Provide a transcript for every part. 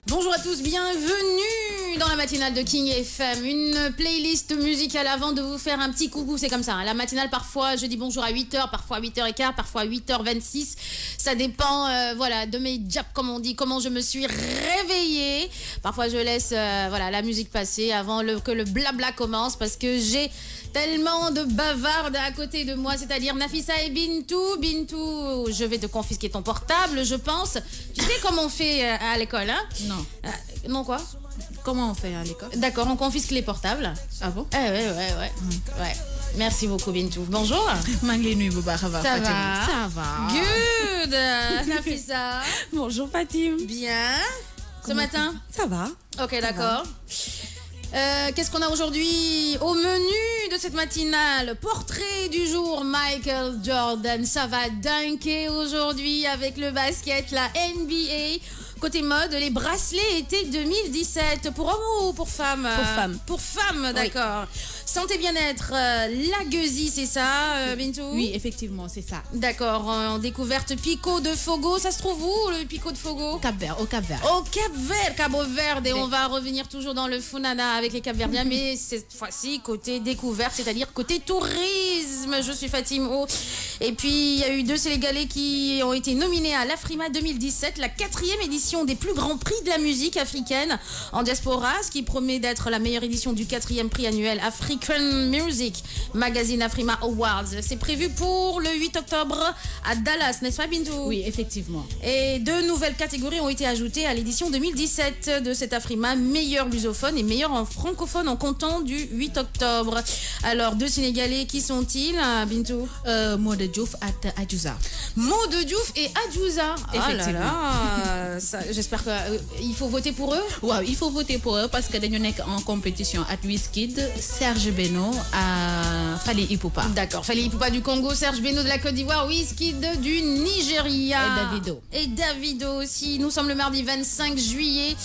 Bonjour à tous, bienvenue dans la matinale de King FM, une playlist musicale avant de vous faire un petit coucou, c'est comme ça. Hein. La matinale, parfois, je dis bonjour à 8h, parfois à 8h15, parfois à 8h26. Ça dépend voilà, de mes jobs, comme on dit, comment je me suis réveillée. Parfois, je laisse voilà, la musique passer avant que le blabla commence parce que j'ai tellement de bavardes à côté de moi, c'est-à-dire Nafissa et Bintou. Bintou, je vais te confisquer ton portable, je pense. Tu sais comment on fait à l'école, hein? Non. Non quoi? Comment on fait à l'école? D'accord, on confisque les portables. Ah bon? Ouais. Merci beaucoup Bintou. Bonjour. Ça va? Ça va. Good. Nafissa. Bonjour Fatim. Bien. Ce matin? Ça va. Ok, d'accord. Qu'est-ce qu'on a aujourd'hui au menu de cette matinale? Portrait du jour, Michael Jordan. Ça va dunker aujourd'hui avec le basket, la NBA. Côté mode, les bracelets été 2017. Pour hommes ou pour femmes? Pour femmes. Pour femmes, d'accord. Oui. Santé bien-être, la gueusie, c'est ça, Bintou? Oui, effectivement, c'est ça. D'accord, en découverte Pico de Fogo. Ça se trouve où, le Pico de Fogo? Au Cap-Vert. Au Cap-Vert, Cabo Verde. Et on va revenir toujours dans le Funana avec les Cap-Verdiens, mais cette fois-ci, côté découverte, c'est-à-dire côté tourisme. Je suis Fatim O. Et puis, il y a eu 2 Sénégalais qui ont été nominés à l'Afrima 2017, la 4e édition des plus grands prix de la musique africaine en diaspora, ce qui promet d'être la meilleure édition du 4e prix annuel African Music Magazine Afrima Awards. C'est prévu pour le 8 octobre à Dallas, n'est-ce pas Bintou? Oui, effectivement. Et 2 nouvelles catégories ont été ajoutées à l'édition 2017 de cet Afrima, meilleur lusophone et meilleur en francophone en comptant du 8 octobre. Alors, 2 Sénégalais, qui sont-ils, Bintou? Mode Diouf et Adjouza. Mode Diouf et Adjouza. Effectivement. Ah là là, j'espère qu'il faut voter pour eux. Ouais, il faut voter pour eux parce que nous sommes en compétition à Wizkid, Serge Beno à Fally Ipupa. D'accord, Fally Ipupa du Congo, Serge Beno de la Côte d'Ivoire, Wizkid du Nigeria. Et Davido aussi. Nous sommes le mardi 25 juillet.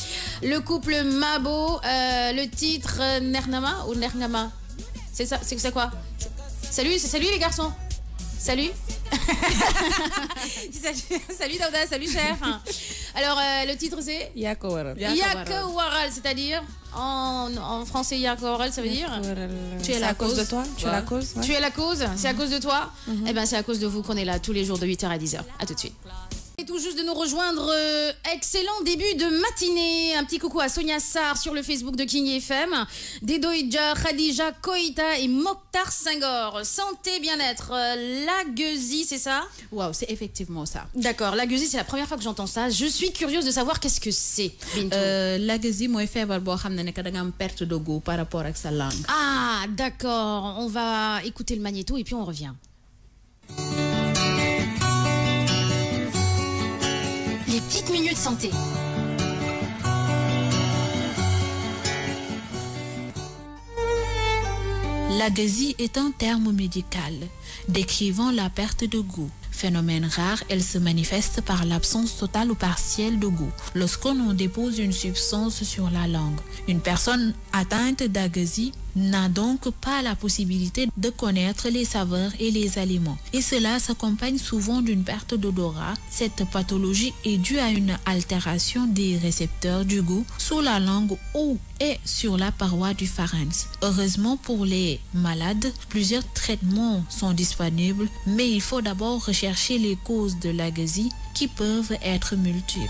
Le couple Mabo, le titre Nernama ou Nernama? C'est ça, c'est quoi? Salut les garçons. Salut. Salut Dauda, salut chef. Alors le titre c'est Yako Waral, c'est-à-dire en français Yako Waral, ça veut dire tu es la cause de toi. Tu es la cause. Ouais. Tu es la cause. C'est à cause de toi. Eh ben c'est à cause de vous qu'on est là tous les jours de 8h à 10h. À tout de suite. Et tout juste de nous rejoindre, excellent début de matinée. Un petit coucou à Sonia Sarr sur le Facebook de King FM, Dedo Idja, Khadija Koïta et Mokhtar Senghor. Santé, bien-être, la gueusie, c'est ça? Waouh, c'est effectivement ça. D'accord, la gueusie, c'est la première fois que j'entends ça. Je suis curieuse de savoir qu'est-ce que c'est. La gueusie, moi, fait une perte de goût par rapport à sa langue. Ah, d'accord. On va écouter le magnéto et puis on revient. Les petites minutes santé. La gueusie est un terme médical décrivant la perte de goût. Phénomène rare, elle se manifeste par l'absence totale ou partielle de goût lorsqu'on dépose une substance sur la langue. Une personne atteinte d'agueusie n'a donc pas la possibilité de connaître les saveurs et les aliments. Et cela s'accompagne souvent d'une perte d'odorat. Cette pathologie est due à une altération des récepteurs du goût sous la langue ou et sur la paroi du pharynx. Heureusement pour les malades, plusieurs traitements sont disponibles, mais il faut d'abord rechercher les causes de l'agueusie qui peuvent être multiples.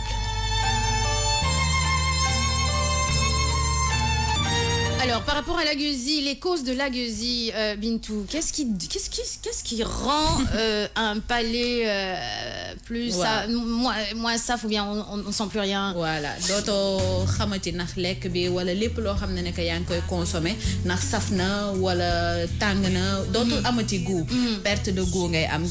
Alors, par rapport à la gueusie, les causes de la gueusie, Bintou, qu'est-ce qui rend un palais plus ça, moins ça, ou bien on sent plus rien? Voilà. D'autres xamati nak lek bi wala lepp lo xamné ne ka yang koy consommer nak safna wala tangna d'autres amati goût, perte de goût ngay am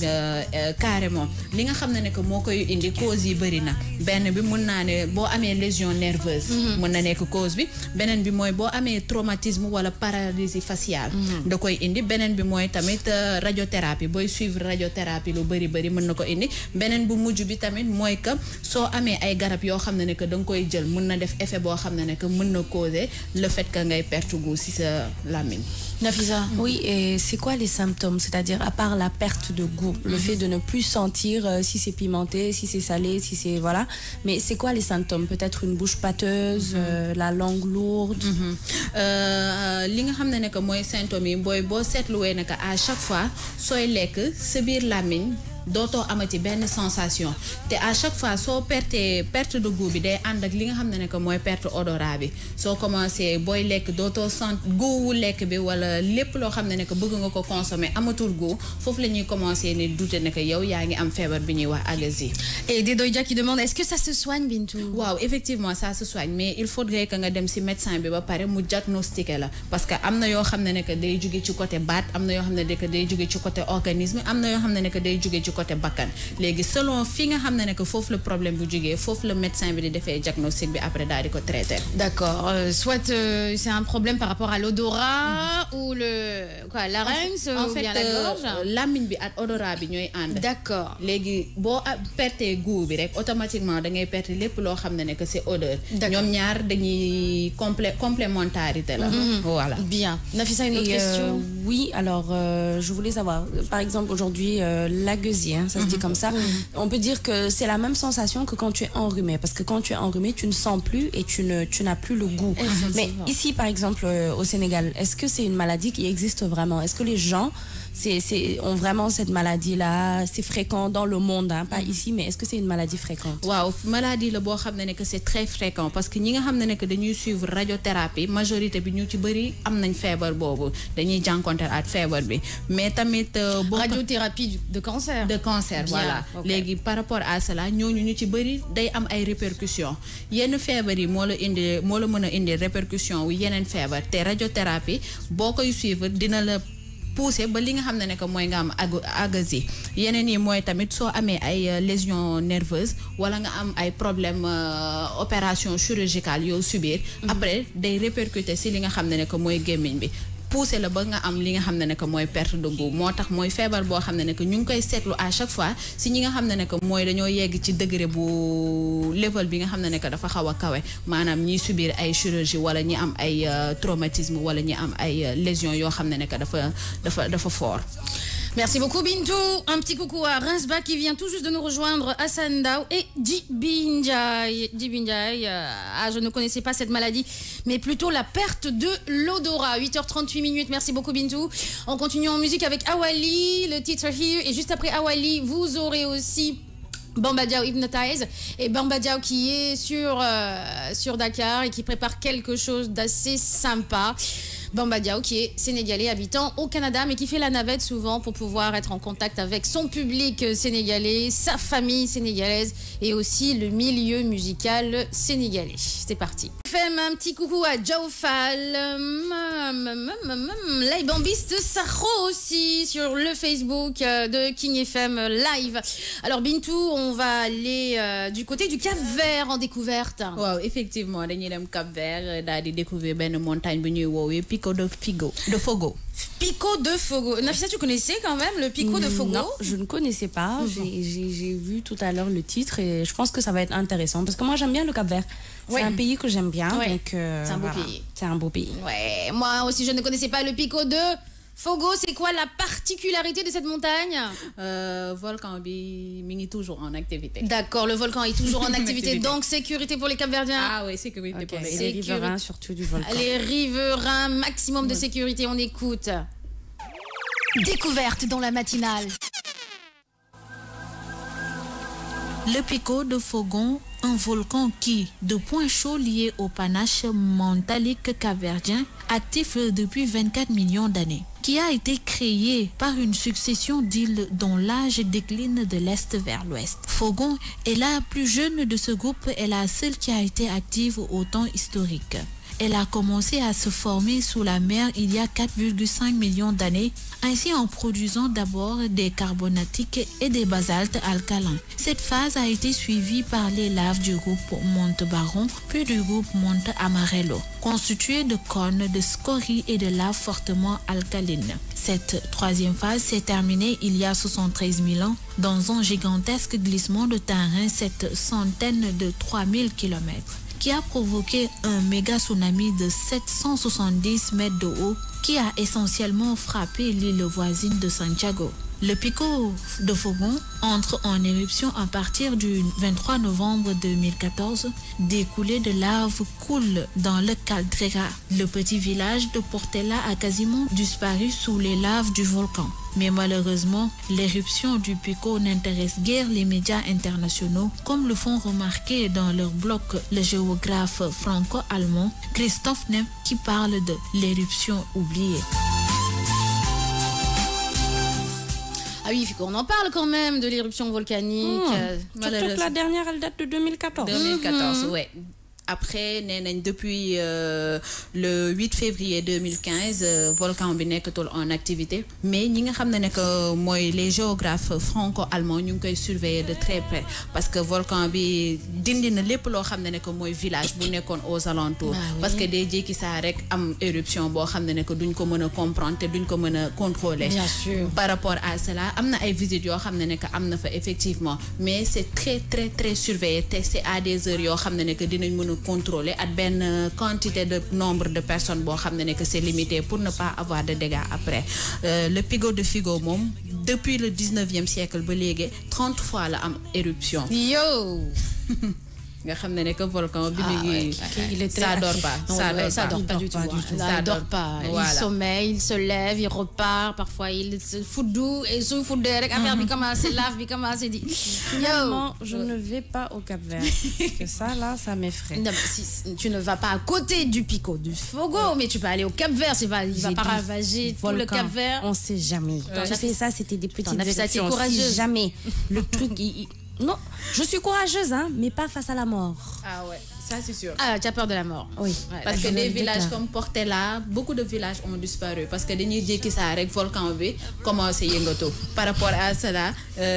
carrément. Li nga xamné ne que mo koy indi cause yi bari na. Ben bi mën na né bo amé lésion nerveuse, mën na nek cause bi. Benen bi moy bo amé trauma traumatisme wala paralysie faciale da koy indi benen bi moy tamit radiothérapie boy suivre radiothérapie lu bari mën na ko indi benen bu mujj bi tamit moy que so amé ay garab yo xamné ne que dang koy jël mën na def effet bo xamné ne que mën na causer le fait que ngay perte goût si sa lamine. Nafisa. Oui, et c'est quoi les symptômes? C'est-à-dire, à part la perte de goût, le fait de ne plus sentir si c'est pimenté, si c'est salé, si c'est... Voilà. Mais c'est quoi les symptômes? Peut-être une bouche pâteuse, la langue lourde? Li nga xamné ne que moy symptômes yi boy bo sétluwé ne que à chaque fois soy lek sa bir lamine doto amati ben sensation te à chaque fois so perte de goût bi day and ak li nga xamné ne que moy perte odorat bi so commencé boy lek doto sent goût lek bi wala lepp lo xamné ne que bëgg nga ko consommer amatul goût fofu lañuy commencer ni douter ne que yow yaangi am fièvre bi ñuy wax allergie. Et Dedoya qui demande est-ce que ça se soigne, Bintou? Waaw, effectivement ça se soigne mais il faudrait que nga dem ci médecin bi ba paré mu diagnostiquer la parce que amna yo xamné ne que day joggé ci côté baat amna yo xamné ne que day joggé ci côté organisme amna yo xamné ne que day joggé ci côté bakkan légui selon fi nga xamné ne que fofu le problème bu joggé fofu le médecin bi di défé diagnostic bi après daal di ko traiter. D'accord, soit c'est un problème par rapport à l'odorat ou le quoi larynx ou bien la gorge. Lamine bi ak odorat bi ñoy and. D'accord. Légui bo perdre goût bi rek automatiquement da ngay perdre lépp lo xamné ne que c'est odeur. ñom ñaar dañuy complémentarité là. Voilà. Bien. Nafisa, une autre question? Oui, alors je voulais savoir par exemple aujourd'hui la gueusie, hein, ça se dit comme ça. On peut dire que c'est la même sensation que quand tu es enrhumé parce que quand tu es enrhumé, tu ne sens plus et tu n'as plus le goût. Mais ici par exemple au Sénégal, est-ce que c'est une maladie qui existe vraiment? Est-ce que les gens ont vraiment cette maladie-là? C'est fréquent dans le monde, hein, pas ici, mais est-ce que c'est une maladie fréquente? Waaw, maladie la boo xam ne que c'est très fréquent parce que ñi nga xam ne que dañuy suivre radiothérapie majorité bi ñu ci bëri am nañ feebar boobu dañuy jànkonteel ak feebar bi mais tamit radiothérapie de cancer. De cancer. Bien, voilà. Okay. Léegi par rapport à cela ñooñu ñu ci bëri day am ay répercussions yenn feebar yi moo la mën a indi répercussion wu yeneen feebar te radiothérapie boo koy suivre dina la pousser ba li nga xamné ne que moy nga am agasie yeneen yi moy tamit so amé ay lésions nerveuses wala nga am ay problème opération chirurgicale yo subir après day répercuter ci li nga xamné ne que moy gémmiñ bi pousser la ba nga am li nga xamné ne que moy perte de goût motax moy fièvre bo xamné ne que ñu ngi koy sétlu à chaque fois si ñi nga xamné ne que moy dañoo yegg ci degré bu level bi nga xamné ne que dafa xawa kawé manam ñi subir ay chirurgie wala ñi am ay traumatisme wala ñi am ay lésions yo xamné ne que dafa fort. Merci beaucoup Bintou. Un petit coucou à Rinsba qui vient tout juste de nous rejoindre, Hassan Dao et Djibinjai. Je ne connaissais pas cette maladie, mais plutôt la perte de l'odorat. 8h38. Merci beaucoup Bintou. On continue en musique avec Awali, le titre Here. Et juste après Awali, vous aurez aussi Bamba Diao Hypnotize. Et Bamba Diao qui est sur Dakar et qui prépare quelque chose d'assez sympa. Bamba Diao qui est sénégalais habitant au Canada mais qui fait la navette souvent pour pouvoir être en contact avec son public sénégalais, sa famille sénégalaise et aussi le milieu musical sénégalais. C'est parti. Fais un petit coucou à Jaufal, Laibambiste Sahro aussi sur le Facebook de King FM Live. Alors Bintou, on va aller du côté du Cap-Vert en découverte. Wow, effectivement, dañuy dem Cap-Vert daal di découvrir benn montagne bu ñuy woowee Pico de Fogo. Pico de Fogo. Nafisa, tu connaissais quand même le Pico de Fogo? Non, je ne connaissais pas. J'ai vu tout à l'heure le titre et je pense que ça va être intéressant parce que moi j'aime bien le Cap-Vert. C'est un pays que j'aime bien. Ouais. Donc, c'est un beau pays. C'est un beau pays. Ouais, moi aussi je ne connaissais pas le Pico de Fogo. C'est quoi la particularité de cette montagne? Volcan bi mi ngi toujours en activité. D'accord, le volcan est toujours en activité. Donc sécurité pour les Cap-Verdiens. Ah oui, sécurité pour les riverains surtout du volcan. Les riverains, maximum de sécurité, on écoute. Découverte dans la matinale. Le Pico de Fogon, un volcan qui, de points chauds liés au panache montalique capverdien, actif depuis 24 millions d'années, qui a été créé par une succession d'îles dont l'âge décline de l'est vers l'ouest. Fogon est la plus jeune de ce groupe et la seule qui a été active au temps historique. Elle a commencé à se former sous la mer il y a 4,5 millions d'années, ainsi en produisant d'abord des carbonatiques et des basaltes alcalins. Cette phase a été suivie par les laves du groupe Monte Baron, puis du groupe Monte Amarello, constitué de cônes de scories et de laves fortement alcalines. Cette troisième phase s'est terminée il y a 73 000 ans dans un gigantesque glissement de terrain, cette centaine de 3000 km, qui a provoqué un méga tsunami de 770 mètres de haut qui a essentiellement frappé l'île voisine de Santiago. Le Pico de Fogon entre en éruption à partir du 23 novembre 2014. Des coulées de lave coulent dans le Caldera. Le petit village de Portela a quasiment disparu sous les laves du volcan. Mais malheureusement, l'éruption du Pico n'intéresse guère les médias internationaux, comme le font remarquer dans leur blog le géographe franco-allemand Christoph Neff, qui parle de l'éruption oubliée. Ah oui, on en parle quand même de l'éruption volcanique. Surtout que la dernière, elle date de 2014. 2014, ouais. Après, depuis le 8 février 2015, volcan bi nekkatul en activité. Mais ñi nga xamné nek moy les géographes franco-allemands ñu ngi koy surveiller de très près parce que volcan bi dindi na lépp loo xamné nek moy village bu nekkoon aux alentours. Parce que day jékki saa rek am éruption boo xamné nek duñ ko mën a comprendre te duñ ko mën a contrôler. Bien sûr. Par rapport à cela, amna ay visites yoo xamné nek amna fa effectivement, mais c'est très très très surveillé. C'est à des heures yoo xamné nek dinañ mën contrôler à une quantité de nombre de personnes bo xamné que c'est limité pour ne pas avoir de dégâts après. Le Pico de Figo mom depuis le 19e siècle ba légui 30 fois la am éruption. Yo. nga xamné ne que volcan bi il est ça dort pas, ça dort pas du tout. Ça dort pas. Il sommeille, il se lève, il repart, parfois il se fout d'où et se fout de rek affaire bi commence lave bi commence dit. Finalement, je ne vais pas au Cap-Vert. Que ça là, ça m'effraie. Non, mais si tu ne vas pas à côté du Pico du Fogo, mais tu peux aller au Cap-Vert, il va pas ravager tout le Cap-Vert. On sait jamais. Tu sais ça, c'était des petites exceptions. Courageuse. Jamais. Le truc non, je suis courageuse, hein, mais pas face à la mort. Ah ouais, ça c'est sûr. Ah, tu as peur de la mort. Oui. Ouais, parce que des villages comme Portela, beaucoup de villages ont disparu parce que dañuy jékki saa rek volcan bi commencé yëngatu. Par rapport à cela,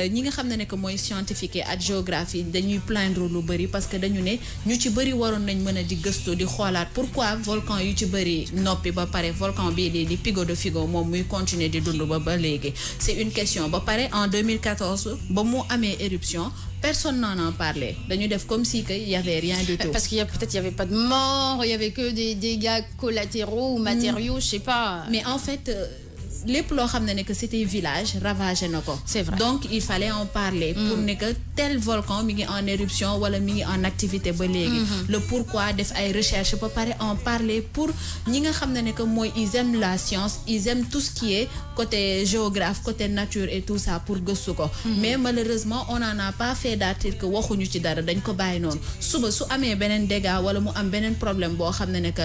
ñi nga xam ne que mooy scientifique ak géographie dañuy plaindre lu bëri parce que dañu ne ñu ci bëri waroon nañ mën a di gëstu di xoolaat pourquoi volcan yu ci bëri noppi ba pare volcan bii di Pico de Figo moom muy continuer di dund ba léegi. C'est une question. Ba pare en 2014 ba mu amee éruption. Personne n'en parlait. Dañu def comme si il y avait rien du tout. Parce qu'il y a peut-être il y avait pas de mort, il y avait que des dégâts collatéraux ou matériaux, je sais pas. Mais en fait les plots xamné que c'était village ravagé nako. C'est vrai. Donc il fallait en parler pour ne que tel volcan mi ngi en éruption wala mi ngi en activité ba légui. Le pourquoi def ay recherche ba paré en parler pour ñi nga xamné que moy ils aiment la science, ils aiment tout ce qui est côté géographe, côté nature et tout ça pour gëstu ko. Mais malheureusement on n'en a pas fait d'article que waxuñu ci dara dañ ko bay non. Suba su amé benen dégât wala mu am benen problème bo xamné que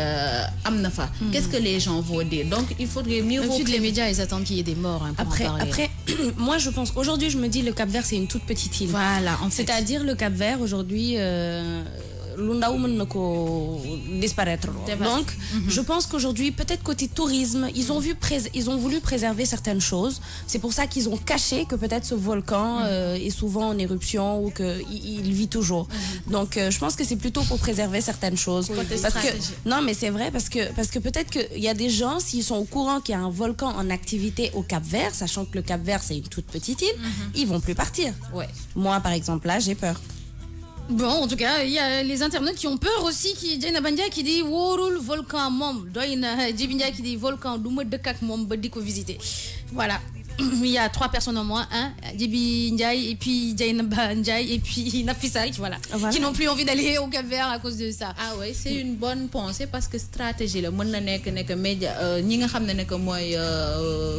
amna fa. Qu'est-ce que les gens vont dire? Donc il faudrait mieux vaut que les médias ils attendent qu'il y ait des morts pour après, en parler. Après, moi je pense, aujourd'hui je me dis le Cap-Vert c'est une toute petite île. Voilà, en fait. C'est-à-dire le Cap-Vert aujourd'hui disparaître. Donc, je pense qu'aujourd'hui, peut-être côté tourisme, ils ont voulu préserver certaines choses. C'est pour ça qu'ils ont caché que peut-être ce volcan est souvent en éruption ou qu'il vit toujours. Donc, je pense que c'est plutôt pour préserver certaines choses. Parce que, non, mais c'est vrai parce que peut-être qu'il y a des gens, s'ils sont au courant qu'il y a un volcan en activité au Cap-Vert, sachant que le Cap-Vert c'est une toute petite île, ils vont plus partir. Ouais. Moi, par exemple, là, j'ai peur. Bon, en tout cas, il y a les internautes qui ont peur aussi, qui Jaina Bandia qui dit Worul volcan mom, Doina Djibindia qui dit volcan Douma de Kak mom Badiko visiter. Voilà. Il y a 3 personnes en moins, hein, Djibi Ndiaye et puis Jaina Bandiaye et puis Nafisa, voilà, qui n'ont plus envie d'aller au Cap-Vert à cause de ça. Ah oui, c'est une bonne pensée parce que stratégie la mën na nek média ñi nga xamné nek moy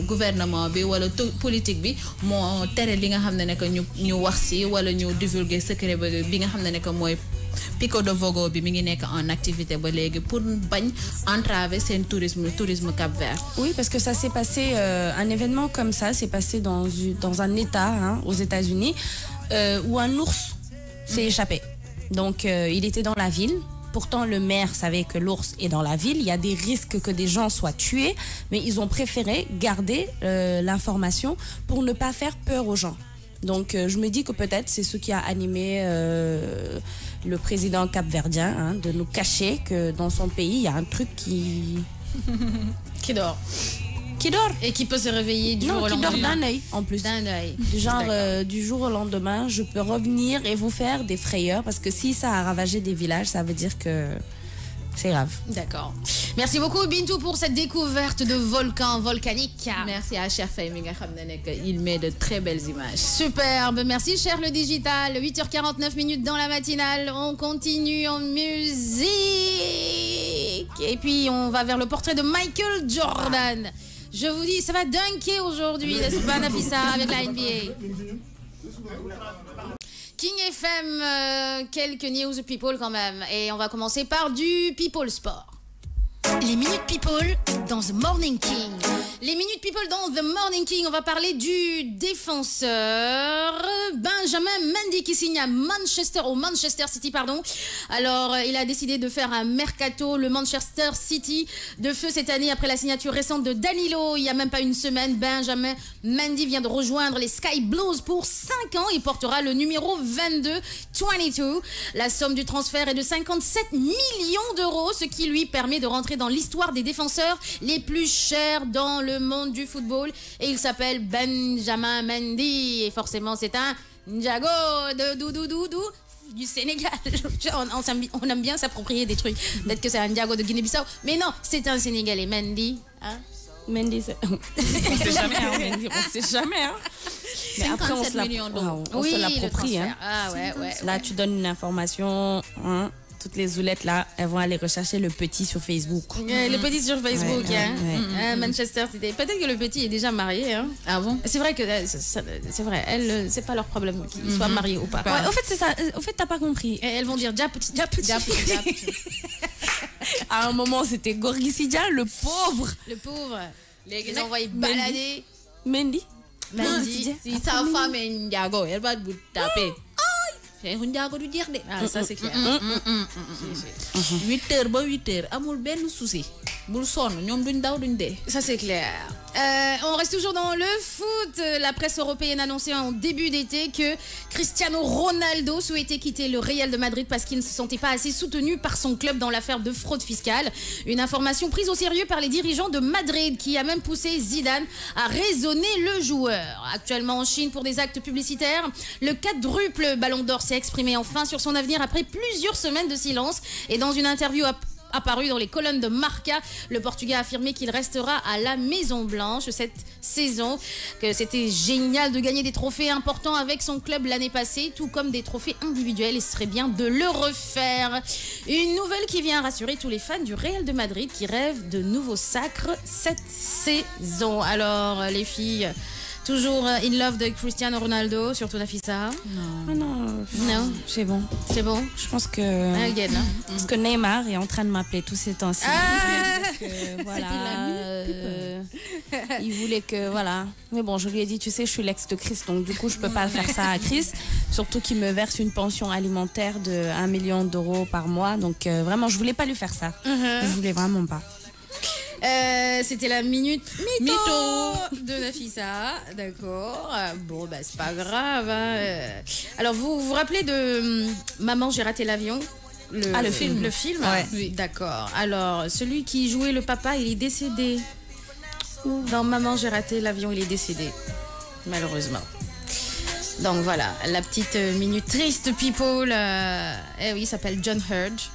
gouvernement bi wala politique bi mo téré li nga xamné nek ñu wax ci wala ñu divulguer secret bi nga xamné nek moy Pico de Fogo bi mi ngi nek en activité ba légui pour bañ entraver sen tourisme Cap-Vert. Oui, parce que ça s'est passé un événement comme ça s'est passé dans un état hein, aux États-Unis où un ours s'est échappé. Donc il était dans la ville Pourtant, le maire savait que l'ours est dans la ville. Il y a des risques que des gens soient tués, mais ils ont préféré garder l'information pour ne pas faire peur aux gens. Donc, je me dis que peut-être c'est ce qui a animé le président capverdien, hein, de nous cacher que dans son pays, il y a un truc qui dort. Qui dort. Et qui peut se réveiller du jour au lendemain. Qui dort d'un œil, en plus. D'un œil. Du genre, du jour au lendemain, je peux revenir et vous faire des frayeurs, parce que si ça a ravagé des villages, ça veut dire que c'est grave. D'accord. Merci beaucoup, Bintou, pour cette découverte de volcan volcanique. Merci à Cher Faye, il met de très belles images. Superbe. Merci, Cher le Digital. 8h49 dans la matinale. On continue en musique. Et puis, on va vers le portrait de Michael Jordan. Je vous dis, ça va dunker aujourd'hui, n'est-ce pas, Nafissa, avec la NBA. King FM, quelques news people quand même. Et on va commencer par du People Sport. Les Minutes People dans The Morning King. Les Minutes People dans The Morning King, on va parler du défenseur Benjamin Mendy qui signe à Manchester City. Alors, il a décidé de faire un mercato, le Manchester City, de feu cette année après la signature récente de Danilo. Il n'y a même pas une semaine, Benjamin Mendy vient de rejoindre les Sky Blues pour 5 ans. Il portera le numéro 22. La somme du transfert est de 57 millions d'euros, ce qui lui permet de rentrer dans l'histoire des défenseurs les plus chers dans le monde du football. Et il s'appelle Benjamin Mendy. Et forcément, c'est un Ndiago de du Sénégal. On aime bien s'approprier des trucs. Peut-être que c'est un Ndiago de Guinée-Bissau. Mais non, c'est un Sénégalais. Mendy. Hein? Mendy, on sait jamais. Mendy, on sait jamais. Hein? Mais après, on se l'approprie. Hein. Ah, ouais. Là, tu donnes une information. Hein? Toutes les zoulettes là, elles vont aller rechercher le petit sur Facebook. Le petit sur Facebook, Manchester City. Peut-être que le petit est déjà marié. Hein. Ah bon? C'est vrai que c'est vrai. Elles, c'est pas leur problème qu'il soit marié ou pas. Ouais, au fait, c'est ça. Au fait, t'as pas compris. Et elles vont dire déjà petit. À un moment, c'était Gorgui Sidia, le pauvre. Les gens envoyés balader. Mendy. Si sa femme est Ndiago, elle va vous taper. C'est un Ndiago du dire. Ah, ça c'est clair. 8h ba 8h amul benn souci. Bul sonn ñoom duñ daw duñ dé. Ça c'est clair. On reste toujours dans le foot. La presse européenne annonçait en début d'été que Cristiano Ronaldo souhaitait quitter le Real de Madrid parce qu'il ne se sentait pas assez soutenu par son club dans l'affaire de fraude fiscale. Une information prise au sérieux par les dirigeants de Madrid qui a même poussé Zidane à raisonner le joueur. Actuellement en Chine pour des actes publicitaires, le quadruple Ballon d'Or s'est exprimé enfin sur son avenir après plusieurs semaines de silence. Et dans une interview apparu dans les colonnes de Marca, le Portugais a affirmé qu'il restera à la Maison Blanche cette saison, que c'était génial de gagner des trophées importants avec son club l'année passée, tout comme des trophées individuels, et ce serait bien de le refaire. Une nouvelle qui vient rassurer tous les fans du Real de Madrid qui rêvent de nouveaux sacres cette saison. Alors les filles, toujours in love de Cristiano Ronaldo, surtout Nafissa? Non, c'est bon. C'est bon? Je pense que parce que Neymar est en train de m'appeler tous ces temps-ci. Il voulait que voilà. Mais bon, je lui ai dit, tu sais, je suis l'ex de Chris, donc du coup, je peux pas faire ça à Chris. Surtout qu'il me verse une pension alimentaire de 1 million d'euros par mois. Donc vraiment, je voulais pas lui faire ça. Je voulais vraiment pas. C'était la minute mytho de Nafissa, d'accord. Bon, bah c'est pas grave. Hein. Alors, vous vous rappelez de Maman, j'ai raté l'avion? Le film. Le film. Ouais. Oui, d'accord. Alors, celui qui jouait le papa, il est décédé. Dans Maman, j'ai raté l'avion, il est décédé, malheureusement. Donc voilà, la petite minute triste people. Oui, il s'appelle John Hurt.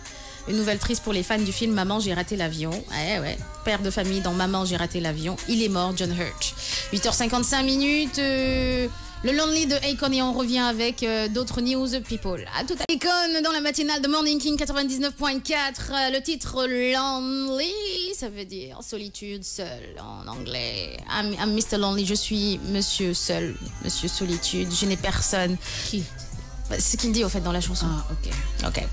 Une nouvelle triste pour les fans du film Maman, j'ai raté l'avion. Ouais. Père de famille dans Maman, j'ai raté l'avion. Il est mort, John Hurt. 8h55. Le Lonely de Akon et on revient avec d'autres news people. À tout à l'heure. Akon dans la matinale de Morning King 99.4. Le titre Lonely, ça veut dire solitude, seul en anglais. I'm Mr. Lonely, je suis monsieur seul, monsieur solitude, je n'ai personne. Qui? C'est ce qu'il dit au fait dans la chanson. Ah, ok.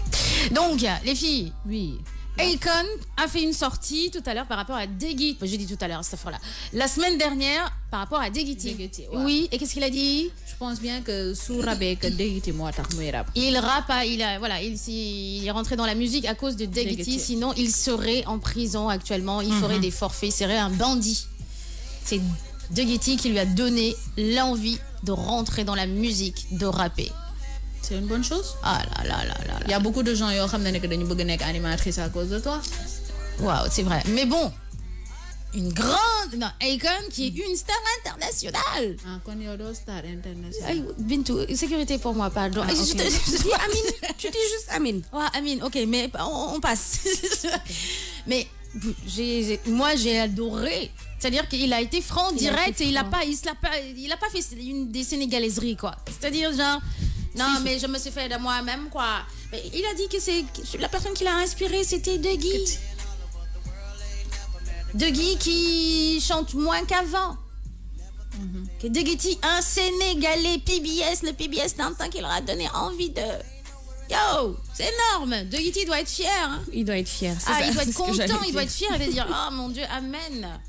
Donc, les filles. Oui. Akon a fait une sortie tout à l'heure par rapport à Deggy. Je dis tout à l'heure, cette fois-là. La semaine dernière, par rapport à Deggy. Ouais. Oui, et qu'est-ce qu'il a dit? Je pense bien que sous rabais que Deggy moi tax muy rap. Il rappe, il est rentré dans la musique à cause de Deggy. Sinon, il serait en prison actuellement. Il ferait des forfaits. Il serait un bandit. C'est Deggy qui lui a donné l'envie de rentrer dans la musique, de rapper. C'est une bonne chose. Ah là là là là. Il y a beaucoup de gens qui savent que dañu bëgg nek animatrice à cause de toi. Waouh, c'est vrai. Mais bon, une grande... Non, Akon qui est une star internationale. Ah, quand il y a une star internationale. Ay, Bintou, sécurité pour moi, pardon. Ah, okay. Amine, tu dis juste Amine. Ouais, Amine, ok, mais on passe. Mais moi, j'ai adoré. C'est-à-dire qu'il a été franc, direct, et il a pas fait des sénégalaiseries, quoi. C'est-à-dire, genre... Non, mais je me suis fait de moi-même, quoi. Mais il a dit que c'est la personne qui l'a inspiré, c'était Deggy. Deggy qui chante moins qu'avant. Que Deggy, un Sénégalais PBS, le PBS d'un temps qui leur a donné envie de... Yo, c'est énorme. Deggy doit être fier. Hein. Il doit être fier. Il doit être content, il doit être fier. Il va dire, oh mon Dieu, amen.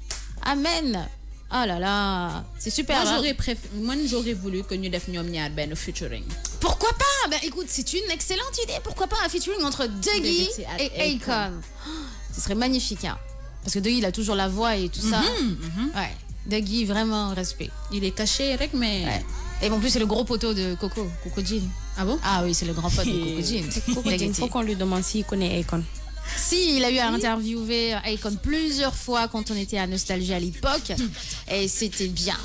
Amen. Oh là là, c'est super. Moi, j'aurais voulu que nous fassions un featuring. Pourquoi pas? Ben écoute, c'est une excellente idée. Pourquoi pas un featuring entre Deggy et Akon? Ce serait magnifique, hein. Parce que Deggy, il a toujours la voix et tout ça. Ouais. Deggy, vraiment respect. Il est caché, mais... Ouais. Et en plus, c'est le gros poteau de Coco Jean. Ah bon? Ah oui, c'est le grand pote de Coco Jean. Il faut qu'on lui demande s'il connaît Akon. Si, il a eu à interviewer Akon plusieurs fois quand on était à Nostalgie à l'époque. Et c'était bien.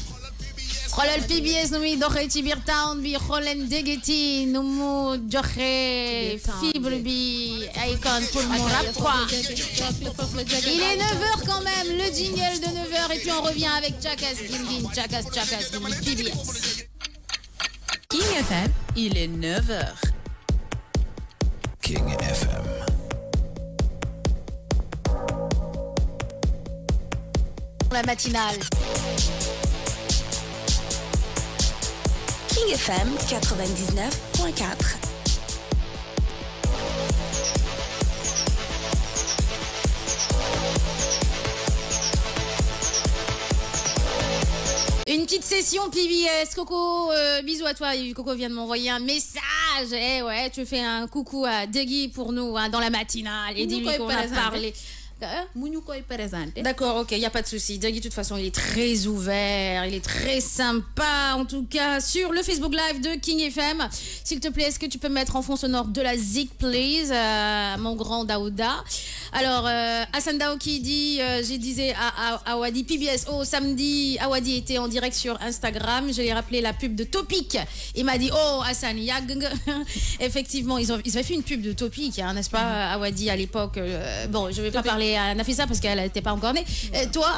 Rolal PBS nous doré Tibirtown bi Roland Deggy nous joxe fibre bi Akon pour mon rap quoi. Il est 9h quand même, le jingle de 9h et puis on revient avec Chakas Gingin, Chakas Gingin PBS. King FM, il est 9h. King FM. La matinale. King FM 99.4. Une petite session PBS. Coco, bisous à toi. Coco vient de m'envoyer un message. Eh ouais, tu fais un coucou à Deggy pour nous hein, dans la matinale. Et dis-lui qu'on a parlé. D'accord, ok, il n'y a pas de souci. Deggy, de toute façon, il est très ouvert, il est très sympa, en tout cas, sur le Facebook Live de King FM. S'il te plaît, est-ce que tu peux mettre en fond sonore de la Zik, please, mon grand Daouda. Alors, Hassan Dao qui dit, je disais à Awadi PBS, samedi, Awadi était en direct sur Instagram, je lui ai rappelé la pub de Topic. Il m'a dit, Hassan, effectivement, ils avaient fait une pub de Topic, hein, n'est-ce pas, Awadi à l'époque. Bon, je ne vais pas parler à Nafisa parce qu'elle n'était pas encore née. Toi,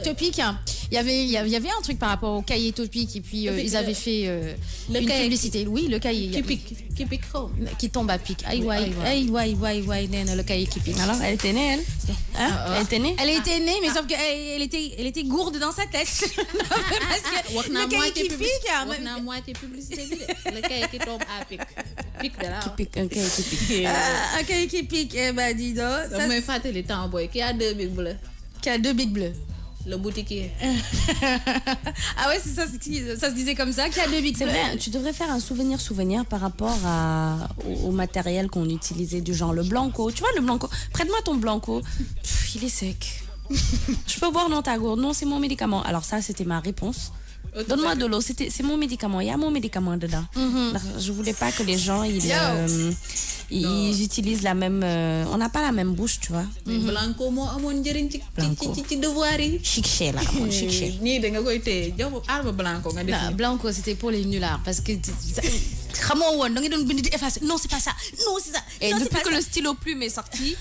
Topic, hein, il y avait un truc par rapport au cahier Topic et puis ils avaient fait une publicité. Oui, le cahier. Qui tombe à pic. Aïe, le cahier qui pique. Alors, elle était née, elle Elle était née? Elle était née, mais sauf qu'elle était gourde dans sa tête. Parce que le cahier qui pique. On a moitié publicité. Le cahier qui tombe à pic. Pic de là. Un cahier qui pique. Un cahier qui pique. Eh ben, dis donc. Ça me fait les temps, boy. Qui a deux bigs bleus. Qui a deux bigs bleus. Le boutiquier. Ah ouais, c'est ça, ça se disait comme ça, qu'il y a deux bigs bleus. C'est vrai, tu devrais faire un souvenir par rapport au matériel qu'on utilisait, du genre le Blanco. Tu vois, le Blanco, prête-moi ton Blanco. Il est sec. Je peux boire dans ta gourde. Non, c'est mon médicament. Alors ça, c'était ma réponse. Donne-moi de l'eau, c'est mon médicament. Il y a mon médicament dedans. Je voulais pas que les gens ils utilisent la même. On n'a pas la même bouche, tu vois. Blanco, moi, mon njëriñ ci devoir yi. Chic là, mon chic. Ni da nga koy téye jox arme Blanco nga def. Blanco, c'était pour les nullards parce que xamoo woon da nga doon bind di effacer. Non, c'est pas ça. Non, c'est ça. Et depuis que le stylo plume est sorti,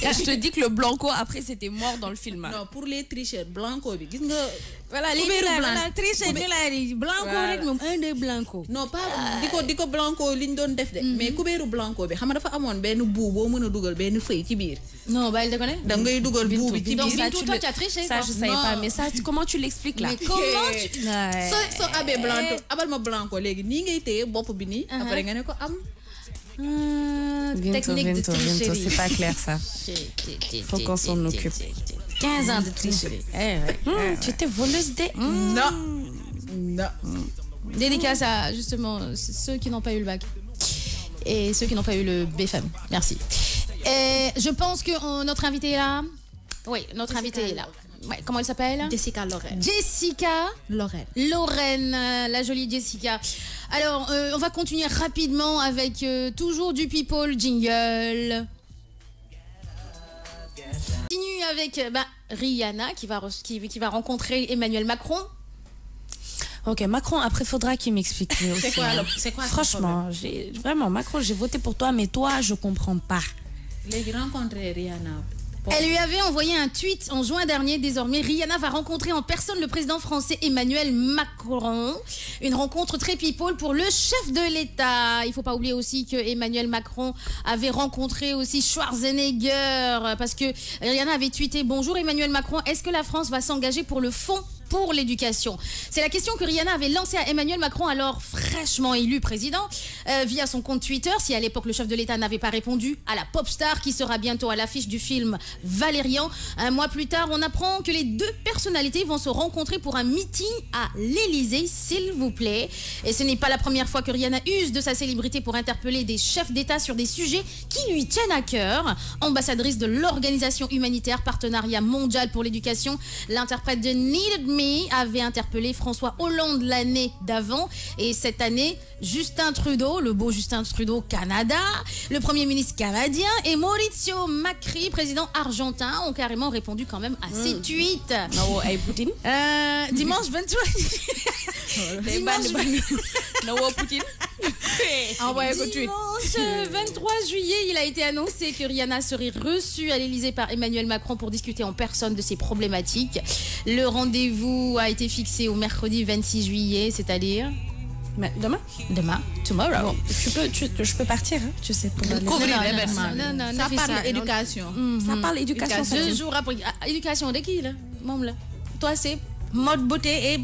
et je te dis que le Blanco après c'était mort dans le film. Non, pour les tricheurs, Blanco bi gis nga. Voilà, les tricheurs Blanco rek moom un de Blanco. Non, pas diko Blanco liñ doon def de. Mais kubéeru Blanco bi xam nga dafa amoon benn buu boo mën a dugal benn feuille ci biir. Non, bah elle te connaît. Da ngay dugal buu bi ci biir. Donc toi tu as triché. Ça je savais pas, mais ça comment tu l'expliques là? Mais comment tu so abé Blanco abal ma Blanco léegi nii ngay téye bopp bi nii après nga ne ko am Technique de tricherie. C'est pas clair ça. Faut qu'on s'en occupe. 15 ans de tricherie. Tu étais voleuse des... Non. Dédicace à justement ceux qui n'ont pas eu le bac et ceux qui n'ont pas eu le BFM. Merci. Et je pense que notre invitée est là. Oui, notre invitée est là. Ouais, comment elle s'appelle? Jessica Lorraine. Jessica Lorraine, la jolie Jessica. Alors, on va continuer rapidement avec toujours du People Jingle. Continue avec Rihanna qui va rencontrer Emmanuel Macron. Ok, Macron, après, faudra qu'il m'explique. C'est quoi Franchement, vraiment, Macron, j'ai voté pour toi, mais toi, je comprends pas. Les rencontrer Rihanna. Elle lui avait envoyé un tweet en juin dernier. Désormais, Rihanna va rencontrer en personne le président français Emmanuel Macron. Une rencontre très people pour le chef de l'État. Il ne faut pas oublier aussi que Emmanuel Macron avait rencontré aussi Schwarzenegger. Parce que Rihanna avait tweeté: bonjour Emmanuel Macron, est-ce que la France va s'engager pour le fonds pour l'éducation? C'est la question que Rihanna avait lancée à Emmanuel Macron, alors fraîchement élu président, via son compte Twitter. Si à l'époque le chef de l'État n'avait pas répondu à la pop star qui sera bientôt à l'affiche du film Valérian, un mois plus tard, on apprend que les deux personnalités vont se rencontrer pour un meeting à l'Élysée, s'il vous plaît. Et ce n'est pas la première fois que Rihanna use de sa célébrité pour interpeller des chefs d'État sur des sujets qui lui tiennent à cœur. Ambassadrice de l'organisation humanitaire Partenariat mondial pour l'éducation, l'interprète de Needed Me avait interpellé François Hollande l'année d'avant. Et cette année, Justin Trudeau, le beau Justin Trudeau Canada, le premier ministre canadien et Mauricio Macri, président argentin, ont carrément répondu quand même à ces tweets. Poutine. Dimanche 23 juillet, il a été annoncé que Rihanna serait reçue à l'Élysée par Emmanuel Macron pour discuter en personne de ses problématiques. Le rendez-vous a été fixé au mercredi 26 juillet, c'est-à-dire demain, tomorrow. Je peux partir, hein, tu sais, pour couvrir l'événement. Ça parle éducation. Ça parle éducation. 2 jours après. Éducation de qui là? Mom là. Toi c'est mode beauté et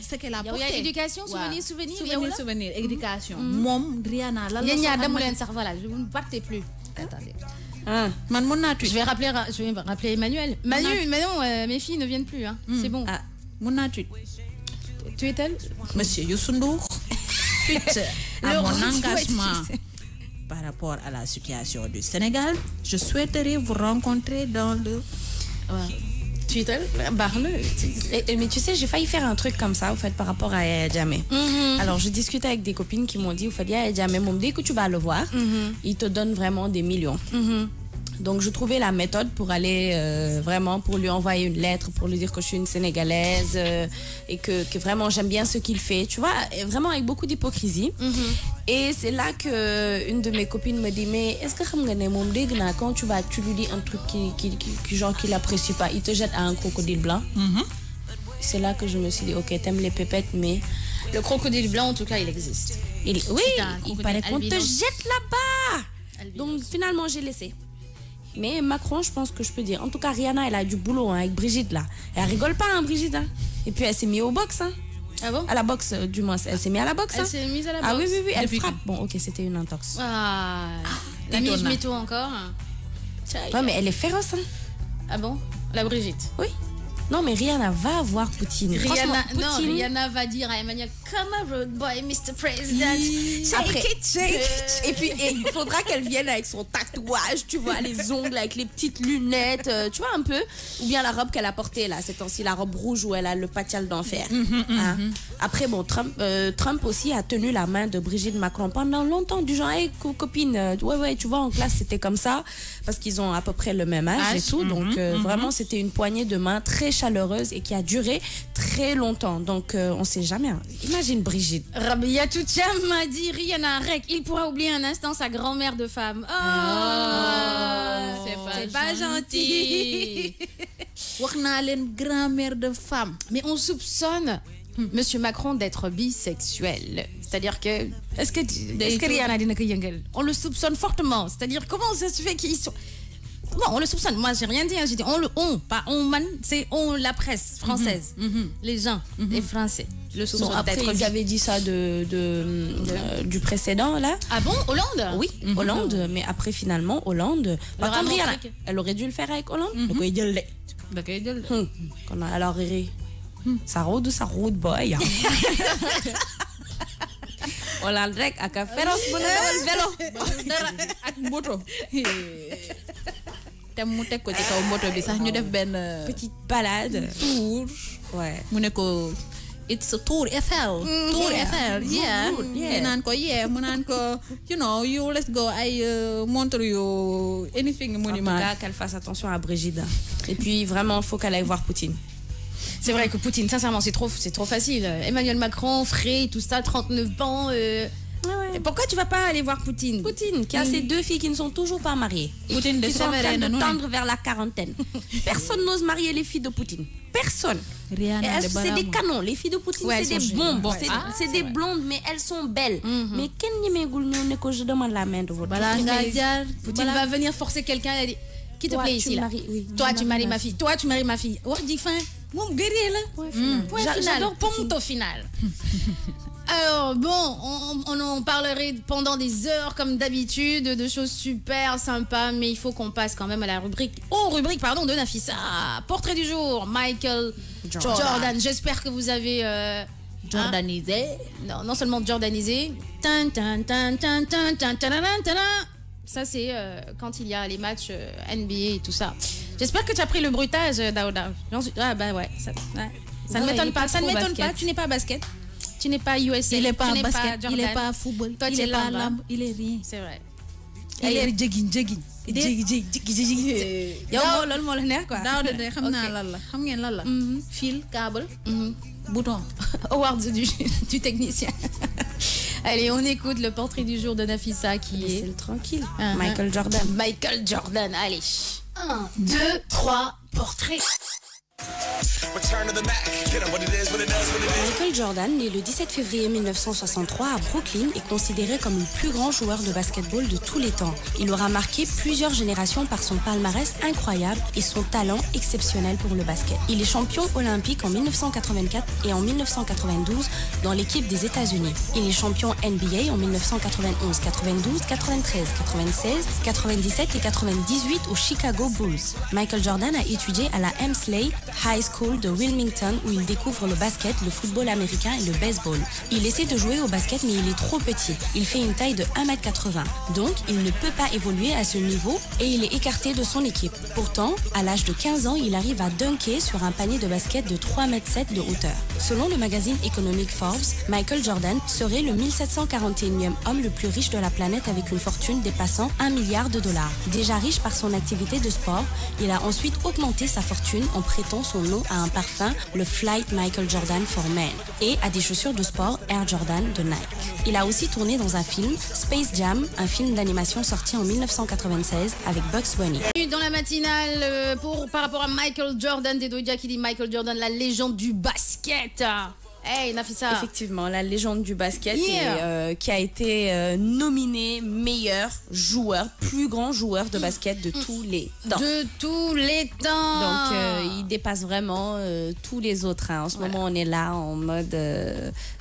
c'est qu'elle a porté. Il y a éducation, souvenir. Éducation. Mom, Rihanna, là. Voilà, je ne partez plus. Attendez. Je vais rappeler Emmanuel. Mais non, mes filles ne viennent plus. Hein. C'est bon. Tu es-elle? Monsieur Youssou Ndour, suite à mon engagement par rapport à la situation du Sénégal, je souhaiterais vous rencontrer dans le... Tu es-elle? Mais tu sais, j'ai failli faire un truc comme ça, au fait, par rapport à Yaya Jammeh. Alors, je discutais avec des copines qui m'ont dit, au fait, Yaya Jammeh, dès que tu vas le voir, il te donne vraiment des millions. Donc, je trouvais la méthode pour aller vraiment, pour lui envoyer une lettre, pour lui dire que je suis une Sénégalaise et que vraiment j'aime bien ce qu'il fait. Tu vois, vraiment avec beaucoup d'hypocrisie. Et c'est là qu'une de mes copines me dit, mais est-ce que quand tu lui dis un truc qu'il n'apprécie pas, il te jette à un crocodile blanc? C'est là que je me suis dit, ok, t'aimes les pépettes, mais... Le crocodile blanc, en tout cas, il existe. Oui, il paraît qu'on te jette là-bas. Donc, finalement, j'ai laissé. Mais Macron, je pense que je peux dire. En tout cas, Rihanna, elle a du boulot avec Brigitte là. Elle rigole pas, hein, Brigitte. Hein. Et puis elle s'est mise au boxe. Hein. Ah bon? À la boxe, du moins. Elle s'est mise à la boxe. Elle s'est mise à la boxe. Ah oui, elle frappe. Bon, ok, c'était une intox. La mise métaux encore. Ouais, mais elle est féroce. Hein. Ah bon? La Brigitte? Oui. Non, mais Rihanna va voir Poutine. Rihanna va dire à Emmanuel, come on, road boy, Mr. President. Shake it. Et puis, il faudra qu'elle vienne avec son tatouage, tu vois, les ongles, avec les petites lunettes, tu vois, un peu. Ou bien la robe qu'elle a portée, là, ces temps-ci, la robe rouge où elle a le patial d'enfer. Après, bon, Trump aussi a tenu la main de Brigitte Macron pendant longtemps, du genre, hey, copine, ouais, tu vois, en classe, c'était comme ça, parce qu'ils ont à peu près le même âge et tout. Donc, vraiment, c'était une poignée de main très chaleureuse et qui a duré très longtemps. Donc, on ne sait jamais. Hein. Imagine Brigitte. Rabia Toucham m'a dit Rihanna Rek, il pourra oublier un instant sa grand-mère de femme. C'est pas gentil. Grand-mère de femme. Mais on soupçonne Monsieur Macron d'être bisexuel. C'est-à-dire que... Est-ce que Rihanna dit que on le soupçonne fortement. C'est-à-dire, comment ça se fait qu'ils sont... bon, on le soupçonne. Moi, j'ai rien dit. J'ai dit pas on, man, c'est on, la presse française. Les gens, les Français. Le soupçon après, ils avaient dit ça du précédent, là. Ah bon, Hollande? Oui, Hollande. Mais après, finalement, Hollande... Par contre, elle aurait dû le faire avec Hollande. Donc, il dit alors, ça roule, boy. Hollande rek ak féroce bu dawal vélo dara ak moto te mu teg ko ci kaw moto bi sax ñu def benn petite balade tour ouais mu ne ko it's a tour Eiffel yeah naan ko mu naan ko you let's go I montre you anything monument. En tout cas, qu'elle fasse attention à Brigitte et puis vraiment faut qu'elle aille voir Poutine. C'est vrai que Poutine, sincèrement, c'est trop facile. Emmanuel Macron, frais, tout ça, 39 ans. Pourquoi tu vas pas aller voir Poutine? Poutine, qui a ses 2 filles qui ne sont toujours pas mariées. Poutine qui sont en train de tendre vers la quarantaine. Personne n'ose marier les filles de Poutine. Personne. C'est des canons. Les filles de Poutine, c'est des bombes. C'est des blondes, mais elles sont belles. Mais je demande la main de votre Poutine va venir forcer quelqu'un et dire qui te plaît ici là? Toi, tu maries ma fille. Toi, tu maries ma fille. Mon guerrier là. Point final. J'adore punto final. Alors bon, on en parlerait pendant des heures comme d'habitude, de choses super sympas, mais il faut qu'on passe quand même à la rubrique de Nafissa. Portrait du jour, Michael Jordan. J'espère que vous avez jordanisé. Non seulement jordanisé. Ça c'est quand il y a les matchs NBA et tout ça. J'espère que tu as pris le bruitage, Daouda. Ah bah ouais, ça ne m'étonne pas. Ça ne m'étonne pas. Tu n'es pas basket. Tu n'es pas USA. Il n'est pas basket. Jordan. Il n'est pas football. Toi, il n'est pas lamb. Il est rien. C'est vrai. Il est jogging. yow loolu moo la neex quoi. Daouda de xam naa lan la xam ngeen lan la. Fil câble. Bouton. Awards du technicien. Allez, on écoute le portrait du jour de Nafissa qui est... C'est Tranquille. Michael Jordan. Michael Jordan, allez. 1, 2, 3, portrait. Michael Jordan, né le 17 février 1963 à Brooklyn, est considéré comme le plus grand joueur de basketball de tous les temps. Il aura marqué plusieurs générations par son palmarès incroyable et son talent exceptionnel pour le basket. Il est champion olympique en 1984 et en 1992 dans l'équipe des États-Unis. Il est champion NBA en 1991, 92, 93, 96, 97 et 98 aux Chicago Bulls. Michael Jordan a étudié à la Hemsley High School de Wilmington où il découvre le basket, le football américain et le baseball. Il essaie de jouer au basket mais il est trop petit. Il fait une taille de 1m80. Donc il ne peut pas évoluer à ce niveau et il est écarté de son équipe. Pourtant, à l'âge de 15 ans, il arrive à dunker sur un panier de basket de 3,7 m de hauteur. Selon le magazine économique Forbes, Michael Jordan serait le 1741e homme le plus riche de la planète avec une fortune dépassant $1 milliard. Déjà riche par son activité de sport, il a ensuite augmenté sa fortune en prêtant son nom à un parfum, le Flight Michael Jordan for Men, et à des chaussures de sport Air Jordan de Nike. Il a aussi tourné dans un film, Space Jam, un film d'animation sorti en 1996 avec Bugs Bunny. Dans la matinale, par rapport à Michael Jordan, Dedodia qui dit Michael Jordan, la légende du basket. Hey, Nafissa. Effectivement, la légende du basket qui a été nominé meilleur joueur, plus grand joueur de basket de tous les temps. De tous les temps. Donc, il dépasse vraiment tous les autres. Hein. En ce moment, on est là en mode...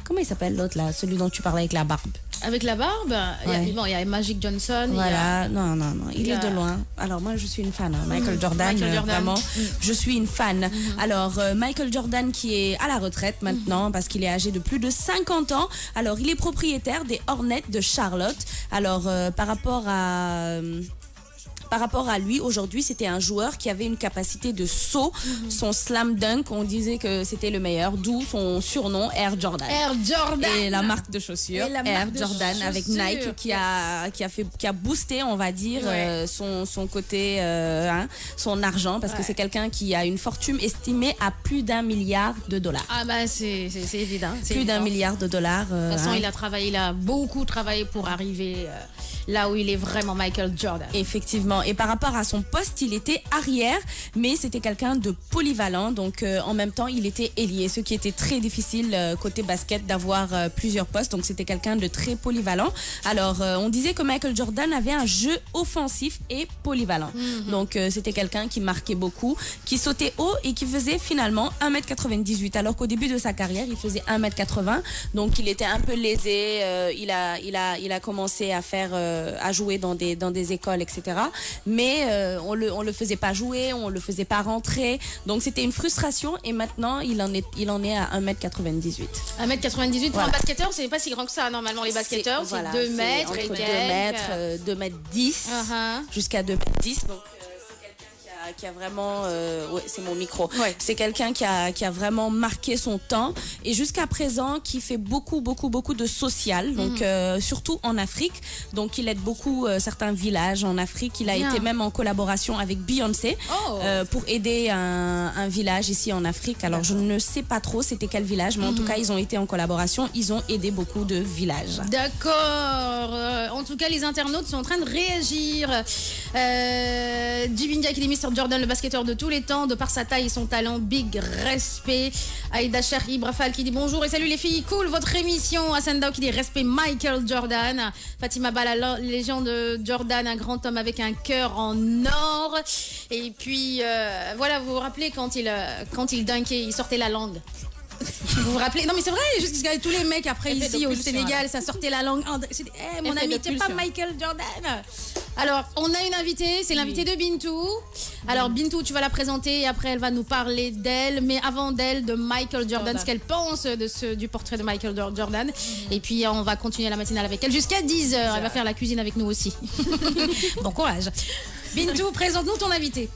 comment il s'appelle l'autre là? Celui dont tu parlais avec la barbe. Avec la barbe, il y a Magic Johnson. Voilà, non, il est de loin. Alors moi, je suis une fan. Hein. Michael Jordan, vraiment, je suis une fan. Alors, Michael Jordan qui est à la retraite maintenant parce qu'il est âgé de plus de 50 ans. Alors, il est propriétaire des Hornets de Charlotte. Alors, par rapport à lui, aujourd'hui, c'était un joueur qui avait une capacité de saut. Son slam dunk, on disait que c'était le meilleur, d'où son surnom Air Jordan. Air Jordan. Et la marque de chaussures Air Jordan avec Nike qui a boosté, on va dire, son côté, son argent, parce que c'est quelqu'un qui a une fortune estimée à plus d'$1 milliard. Ah bah c'est évident. Plus d'$1 milliard. De toute façon, il a beaucoup travaillé pour arriver là où il est vraiment Michael Jordan. Effectivement. Exactement. Et par rapport à son poste, il était arrière, mais c'était quelqu'un de polyvalent. Donc, en même temps, il était ailier, ce qui était très difficile côté basket d'avoir plusieurs postes. Donc, c'était quelqu'un de très polyvalent. Alors, on disait que Michael Jordan avait un jeu offensif et polyvalent. Donc, c'était quelqu'un qui marquait beaucoup, qui sautait haut et qui faisait finalement 1m98. Alors qu'au début de sa carrière, il faisait 1m80. Donc, il était un peu lésé. Il a commencé à jouer dans des écoles, etc. Mais on le faisait pas jouer, on le faisait pas rentrer. Donc, c'était une frustration. Et maintenant, il en est à 1m98. 1m98 pour un basketteur, c'est pas si grand que ça. Normalement, les basketteurs, c'est 2 mètres. Entre 2 mètres, 2m10 jusqu'à 2m10. Donc, qui a vraiment c'est mon micro, c'est quelqu'un qui a vraiment marqué son temps et jusqu'à présent qui fait beaucoup de social, donc surtout en Afrique. Donc il aide beaucoup certains villages en Afrique. Il a été même en collaboration avec Beyoncé pour aider un village ici en Afrique. Alors je ne sais pas trop c'était quel village, mais en tout cas ils ont été en collaboration, ils ont aidé beaucoup de villages. D'accord. En tout cas les internautes sont en train de réagir. Dibindia qui dit Mr. Jordan, le basketteur de tous les temps, de par sa taille et son talent, big respect. Aïda Cher Ibrafal qui dit bonjour et salut les filles, cool votre émission. Hassan Dao qui dit respect Michael Jordan. Fatima Bala, légende de Jordan, un grand homme avec un cœur en or. Et puis voilà, vous vous rappelez quand il dunkait, il sortait la langue. Vous vous rappelez? Non mais c'est vrai, jusqu'à tous les mecs après ici au Sénégal, ça sortait la langue. Mon ami, t'es pas Michael Jordan. Alors, on a une invitée, c'est l'invitée de Bintou. Alors Bintou, tu vas la présenter et après elle va nous parler d'elle, mais avant d'elle, de Michael Jordan, ce qu'elle pense du portrait de Michael Jordan. Et puis on va continuer la matinale avec elle jusqu'à 10h. Elle va faire la cuisine avec nous aussi. Bon courage. Bintou, présente-nous ton invité.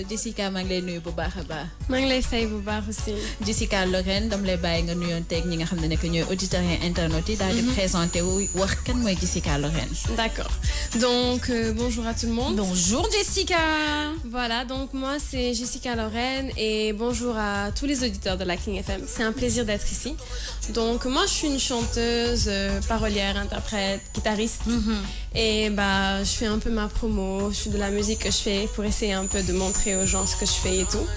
Jessica maa ngi lay nuyu bu baax a baax. maa ngi lay fay bu baax aussi. Jessica Lorraine dama lay bàyyi nga nuyoonteeg ñi nga xam ne ñooy auditeurs et internautes yi daal di présenté wu wax kan mooy Jessica Lorraine. D'accord. Donc bonjour à tout le monde. Bonjour Jessica. Voilà, donc moi c'est Jessica Lorraine et bonjour à tous les auditeurs de la King FM. C'est un plaisir d'être ici. Donc moi je suis une chanteuse, parolière, interprète, guitariste. Et je fais un peu ma promo, je fais de la musique que je fais pour essayer un peu de montrer aux gens ce que je fais et tout.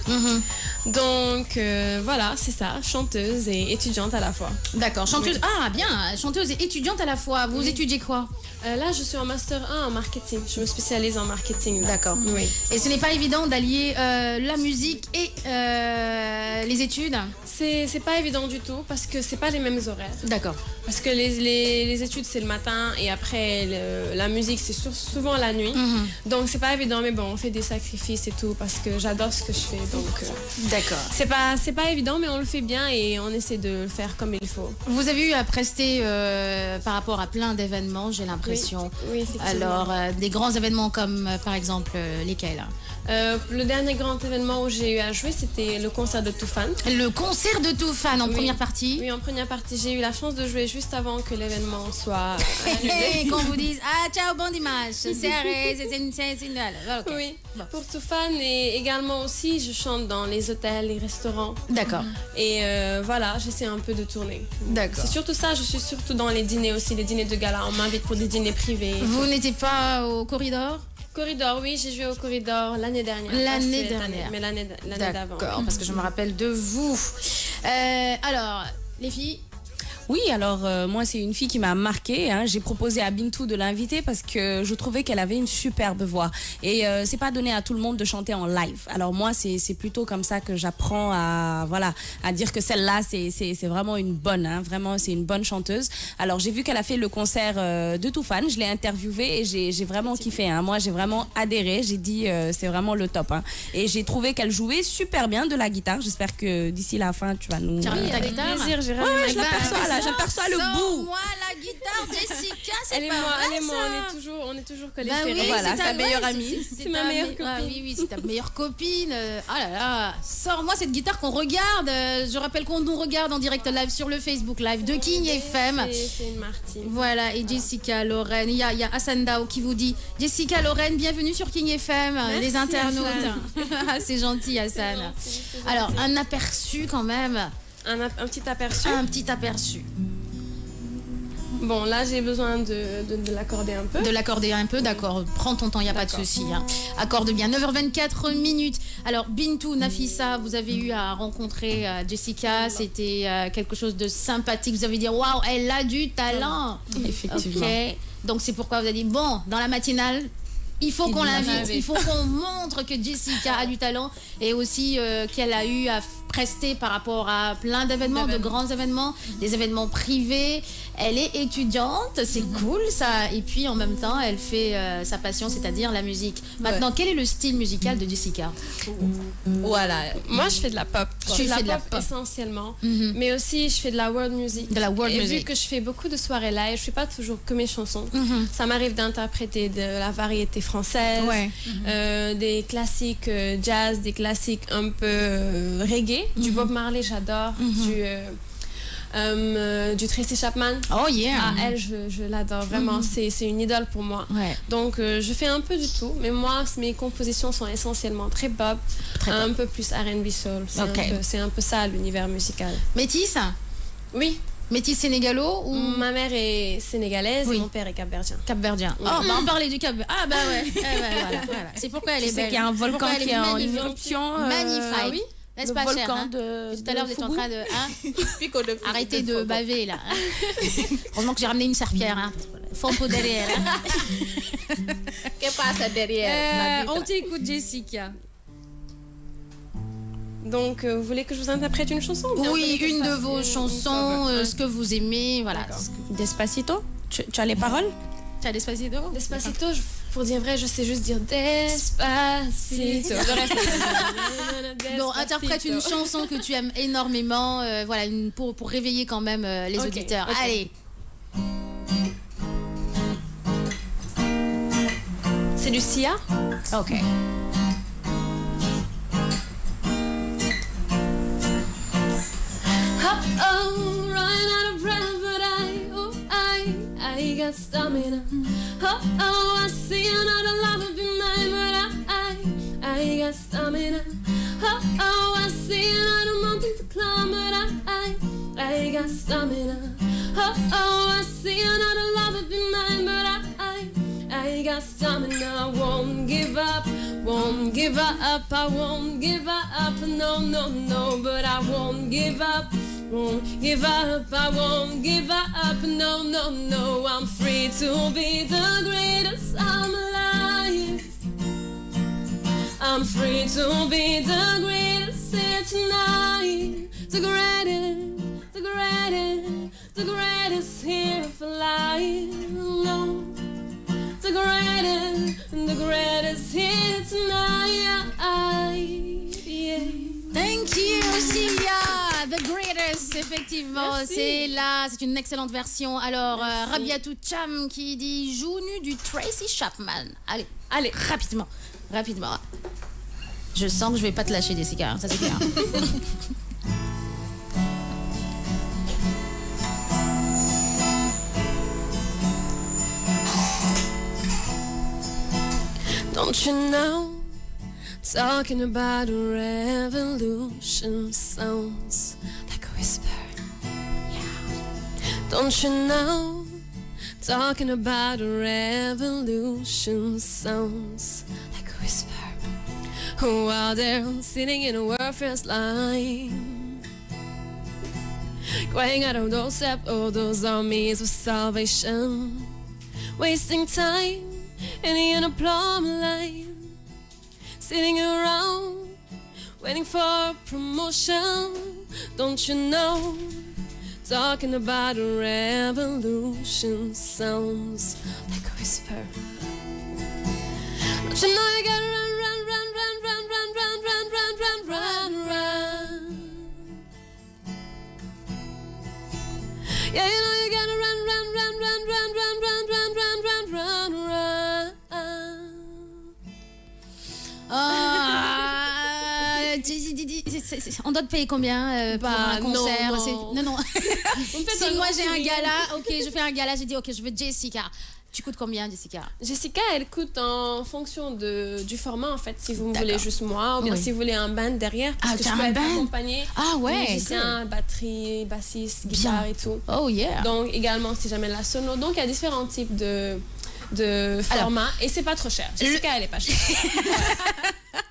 Donc voilà, c'est ça, chanteuse et étudiante à la fois. D'accord, chanteuse, bien, chanteuse et étudiante à la fois. Vous étudiez quoi? Là, je suis en Master 1 en marketing. Je me spécialise en marketing. D'accord. Oui. Et ce n'est pas évident d'allier la musique et les études? C'est pas évident du tout parce que c'est pas les mêmes horaires. D'accord. Parce que les études c'est le matin et après la musique c'est souvent la nuit. Donc c'est pas évident, mais bon, on fait des sacrifices et tout parce que j'adore ce que je fais. Donc d'accord. C'est pas évident, mais on le fait bien et on essaie de le faire comme il faut. Vous avez eu à prester par rapport à plein d'événements, j'ai l'impression. Oui, effectivement. Alors des grands événements comme par exemple lesquels? Le dernier grand événement où j'ai eu à jouer, c'était le concert de Toufan. Le concert de Toufan en première partie? Oui, en première partie. J'ai eu la chance de jouer juste avant que l'événement soit annulé. Qu'on vous dise ciao, bon dimanche, c'est arrêté, c'est une okay. Oui, pour Toufan et également aussi, je chante dans les hôtels, les restaurants. D'accord. Et voilà, j'essaie un peu de tourner. D'accord. C'est surtout ça, je suis surtout dans les dîners aussi, les dîners de gala. On m'invite pour des dîners privés. Vous n'étiez pas au Corridor? Corridor, oui, j'ai joué au Corridor l'année dernière. L'année dernière. Mais l'année d'avant. D'accord, parce que je me rappelle de vous. Alors, les filles? Oui, alors moi c'est une fille qui m'a marquée. J'ai proposé à Bintou de l'inviter parce que je trouvais qu'elle avait une superbe voix. Et c'est pas donné à tout le monde de chanter en live. Alors moi c'est plutôt comme ça que j'apprends à dire que celle-là c'est vraiment une bonne. Vraiment c'est une bonne chanteuse. Alors j'ai vu qu'elle a fait le concert de Toufan. Je l'ai interviewée et j'ai vraiment kiffé. Moi j'ai vraiment adhéré. J'ai dit c'est vraiment le top. Et j'ai trouvé qu'elle jouait super bien de la guitare. J'espère que d'ici la fin tu vas nous. Tu as ta guitare? Plaisir, j'ai ramené ma guitare. J'aperçois le bout. Moi la guitare, Jessica, c'est pas elle et vrai, moi, ça. on est toujours collés. Oui, voilà, sa meilleure amie. C'est ma meilleure copine. Oui, c'est ta meilleure copine. Ah là là, sors-moi cette guitare qu'on regarde. Je rappelle qu'on nous regarde en direct live sur le Facebook Live de King FM. C'est une Martine. Voilà, et Jessica Lorraine. Il y a Hassan Dao qui vous dit Jessica Lorraine, bienvenue sur King FM. Merci, les internautes. C'est gentil, Hassan. C'est gentil. Alors, un aperçu quand même. Un petit aperçu. Un petit aperçu. Bon, là, j'ai besoin de l'accorder un peu. De l'accorder un peu, d'accord. Prends ton temps, il n'y a pas de souci. Hein. Accorde bien. 9h24 minutes. Alors, Bintou, Nafissa, vous avez eu à rencontrer Jessica. C'était quelque chose de sympathique. Vous avez dit, waouh, elle a du talent. Effectivement. Ok. Donc, c'est pourquoi vous avez dit, bon, dans la matinale, il faut qu'on l'invite, il faut qu'on montre que Jessica a du talent et aussi qu'elle a eu à prester par rapport à plein d'événements, de grands événements, des événements privés. Elle est étudiante, c'est cool ça. Et puis en même temps, elle fait sa passion, c'est-à-dire la musique. Maintenant, quel est le style musical de Jessica? Voilà. Moi, je fais de la pop. Tu fais de la pop essentiellement. Mais aussi, je fais de la world music. De la world music. Et vu que je fais beaucoup de soirées live, je fais pas toujours que mes chansons. Ça m'arrive d'interpréter de la variété française, des classiques jazz, des classiques un peu reggae, du Bob Marley, j'adore, du Tracy Chapman. Oh yeah. Ah, elle, je l'adore vraiment. C'est une idole pour moi. Donc, je fais un peu du tout. Mais moi, mes compositions sont essentiellement très pop, un peu plus R&B soul. C'est un peu ça, l'univers musical. Métis? Oui. Métis sénégalo ou... Ma mère est sénégalaise et mon père est capverdien. Capverdien. Oh, bah on parlait du Cap. Ah bah ouais. Voilà. C'est pourquoi elle est belle. C'est qu'il y a un volcan qui est en éruption. Magnifique. Oui. N'est-ce pas, cher, hein? Tout à l'heure, vous êtes en train de... Arrêtez de baver, là. Heureusement que j'ai ramené une serpillère. Hein. Fompo derrière. Qu'est-ce passe derrière? On t'écoute, Jessica. Donc, vous voulez que je vous interprète une chanson? Oui, une de vos chansons, ce que vous aimez, voilà. Despacito? Tu as les paroles? Tu as Despacito? Despacito, pour dire vrai, je sais juste dire Despacito. Bon, interprète une chanson que tu aimes énormément, voilà, pour réveiller quand même les auditeurs. Allez. C'est du Sia. Ok. Oh, running out of breath, but I got stamina. Oh, I see another love be mine, but I got stamina. Oh, I see another mountain to climb, but I got stamina. Oh, I see another love be mine, but I got stamina. I won't give up, won't give up, I won't give up, no, no, no, but I won't give up. Won't give up, I won't give up, no, no, no. I'm free to be the greatest, I'm alive. I'm free to be the greatest here tonight. The greatest, the greatest, the greatest here for life. No, the greatest here tonight. Yeah. Thank you, Sia. The greatest, effectivement. C'est là, c'est une excellente version. Alors, Rabiatou Cham qui dit joue nu du Tracy Chapman. Allez, rapidement. Je sens que je vais pas te lâcher, Jessica. Ça c'est clair. Don't you know? Talking about a revolution sounds like a whisper. Yeah. Don't you know? Talking about a revolution sounds like a whisper. While they're sitting in a warfare's line, crying out of those all those armies of salvation, wasting time in a plumb line. Sitting around, waiting for promotion. Don't you know? Talking about a revolution sounds like a whisper. Don't you know you gotta run, run, run, run, run, run, run, run, run, run, run, run. Yeah, you know you gotta run, run, run, run, run, run, run, run, run, run, run, run. On doit te payer combien pour un concert? Non. Si moi j'ai un gala, ok, je fais un gala, j'ai dit ok, je veux Jessica. Tu coûtes combien, Jessica? Jessica, elle coûte en fonction du format, en fait. Si vous me voulez juste moi, ou bien si vous voulez un band derrière. Parce que je peux être accompagnée. Ah ouais. Musicien, batterie, bassiste, guitare et tout. Oh yeah. Donc, également, si jamais la sono. Donc, il y a différents types de formats. Et c'est pas trop cher. Jessica, elle est pas chère.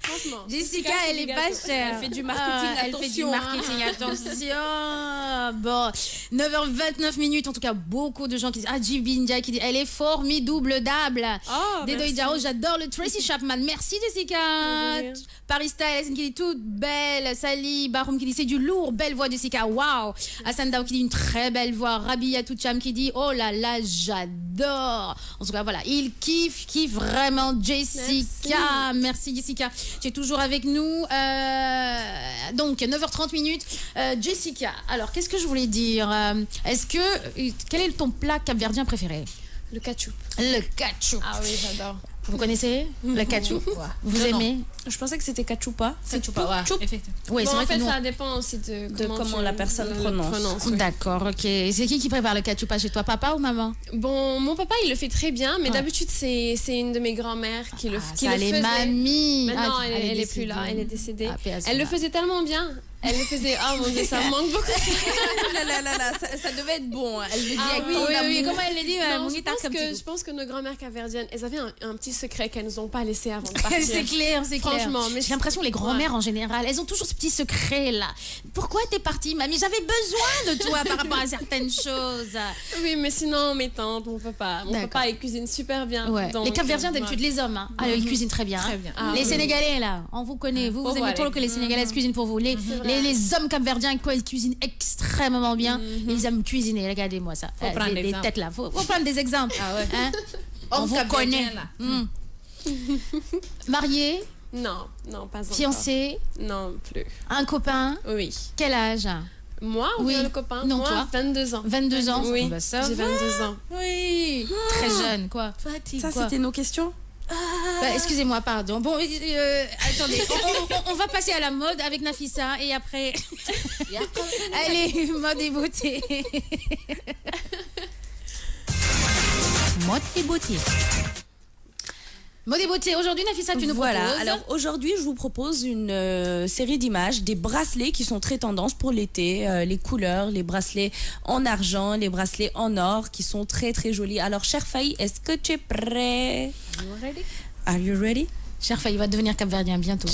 Franchement. Jessica, elle est pas chère. Elle fait du marketing, elle fait du marketing, attention. Bon, 9h29 minutes, en tout cas, beaucoup de gens qui disent, Jibinja qui dit, elle est formidable. Dedo Idjao, j'adore le Tracy Chapman. Merci, Jessica. Paris Style qui dit, toute belle. Sally Baroum qui dit, c'est du lourd, belle voix, Jessica. Waouh. Hassan Dao qui dit, une très belle voix. Rabia Toucham qui dit, oh là là, j'adore. En tout cas, voilà, il kiffe vraiment Jessica. Merci Jessica. Tu es toujours avec nous. Donc, 9h30 minutes. Jessica, alors, qu'est-ce que je voulais dire? Quel est ton plat capverdien préféré? Le ketchup. Le ketchup. Ah oui, j'adore. Vous connaissez le ketchup? Vous aimez? Je pensais que c'était ketchupa. Ketchupa, effectivement. Oui, c'est vrai en fait, que ça dépend aussi de comment la personne prononce. Oui. D'accord, ok. C'est qui prépare le ketchup chez toi, papa ou maman? Bon, mon papa, il le fait très bien, mais d'habitude, c'est une de mes grand-mères qui le faisait. Les mamies. Maintenant, elle est plus là, elle est décédée. Elle le fait. faisait tellement bien. Elle le faisait, mon Dieu, ça me manque beaucoup. Ça devait être bon. Elle le dit avec oui, comment elle le dit? Je pense que nos grand-mères capverdiennes, elles avaient un petit secret qu'elles nous ont pas laissé avant de partir. C'est clair. Franchement, j'ai l'impression les grand-mères en général, elles ont toujours ce petit secret là. Pourquoi t'es partie, mamie? J'avais besoin de toi par rapport à certaines choses. Oui, mais sinon, mes tantes, mon papa, il cuisine super bien. Ouais. Donc, les Capverdiens d'habitude, les hommes, ils cuisinent très bien. Les Sénégalais là, on vous connaît, vous aimez trop que les Sénégalaises cuisinent pour vous. Les hommes capverdiens, quoi, ils cuisinent extrêmement bien. Ils aiment cuisiner. Regardez-moi ça. Faut prendre des têtes là. Faut prendre des exemples. Hein? On vous connaît. Marié? Non, pas encore. Fiancé? Non plus. Un copain? Oui. Quel âge? Moi ou bien le copain? Non, moi, toi. 22 ans. 22 ans? Oui, ça j'ai 22 ans. Oui. Très jeune, quoi. Ça, c'était nos questions? Excusez-moi, pardon. Bon, attendez, on va passer à la mode avec Nafissa et après. Allez, mode et beauté. Mode et beauté. Mode et beauté. Aujourd'hui, Nafissa, tu nous proposes. Alors aujourd'hui, je vous propose une série d'images, des bracelets qui sont très tendances pour l'été, les couleurs, les bracelets en argent, les bracelets en or qui sont très très jolis. Alors, chère Faye, est-ce que tu es prêt? Are you ready? Cher Faye, il va devenir capverdien bientôt.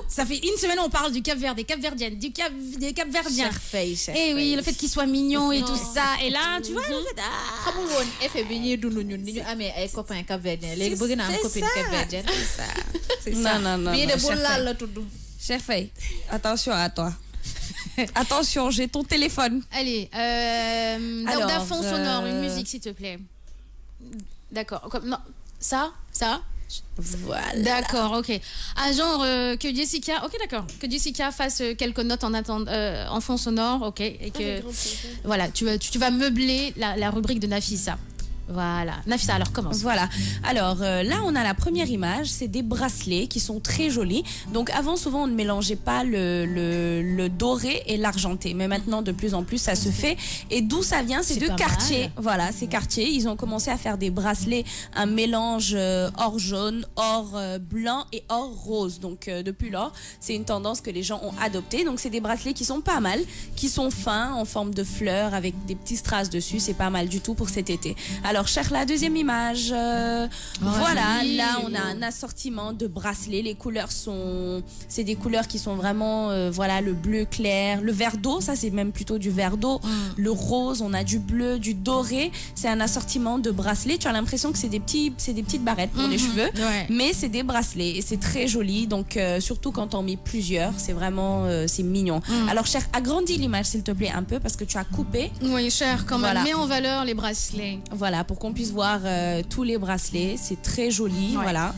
Ça fait une semaine on parle du Cap-Vert, des Capverdiennes, des Capverdiens. Cher Faye. Et oui, le fait qu'il soit mignon et tout ça. Et là, tu vois, le fait. xamul woon effet bi ñuy dund ñun ni ñu amee ay copains capverdiens léegi bëgg naa am copine capverdienne. C'est ça. Non. bii de bu laal la tudd. Cher Faye, attention à toi. Attention, j'ai ton téléphone. Allez, Daouda, fond sonore, une musique s'il te plaît. D'accord. Non, ça. Voilà. D'accord, ok. Un genre que Jessica, ok d'accord, que Jessica fasse quelques notes en fond sonore, ok, et que voilà, tu vas meubler la rubrique de Nafissa. Voilà. Nafissa, alors commence. Voilà. Alors là, on a la première image. C'est des bracelets qui sont très jolis. Donc avant, souvent, on ne mélangeait pas le doré et l'argenté. Mais maintenant, de plus en plus, ça se fait. Et d'où ça vient? C'est de Cartier. Voilà, c'est Cartier. Ils ont commencé à faire des bracelets, un mélange or jaune, or blanc et or rose. Donc depuis lors, c'est une tendance que les gens ont adoptée. Donc c'est des bracelets qui sont pas mal, qui sont fins, en forme de fleurs, avec des petits strass dessus. C'est pas mal du tout pour cet été. Alors, cher, la deuxième image. Voilà, joli. Là, on a un assortiment de bracelets. Les couleurs c'est des couleurs qui sont vraiment, voilà, le bleu clair, le vert d'eau, ça c'est même plutôt du vert d'eau. Le rose, on a du bleu, du doré. C'est un assortiment de bracelets. Tu as l'impression que c'est des petites barrettes pour les cheveux, mais c'est des bracelets et c'est très joli. Donc, surtout quand on met plusieurs, c'est vraiment, c'est mignon. Alors, cher, agrandis l'image s'il te plaît un peu parce que tu as coupé. Oui, cher, quand même. Voilà. Mets en valeur les bracelets. Voilà, pour qu'on puisse voir tous les bracelets. C'est très joli, voilà.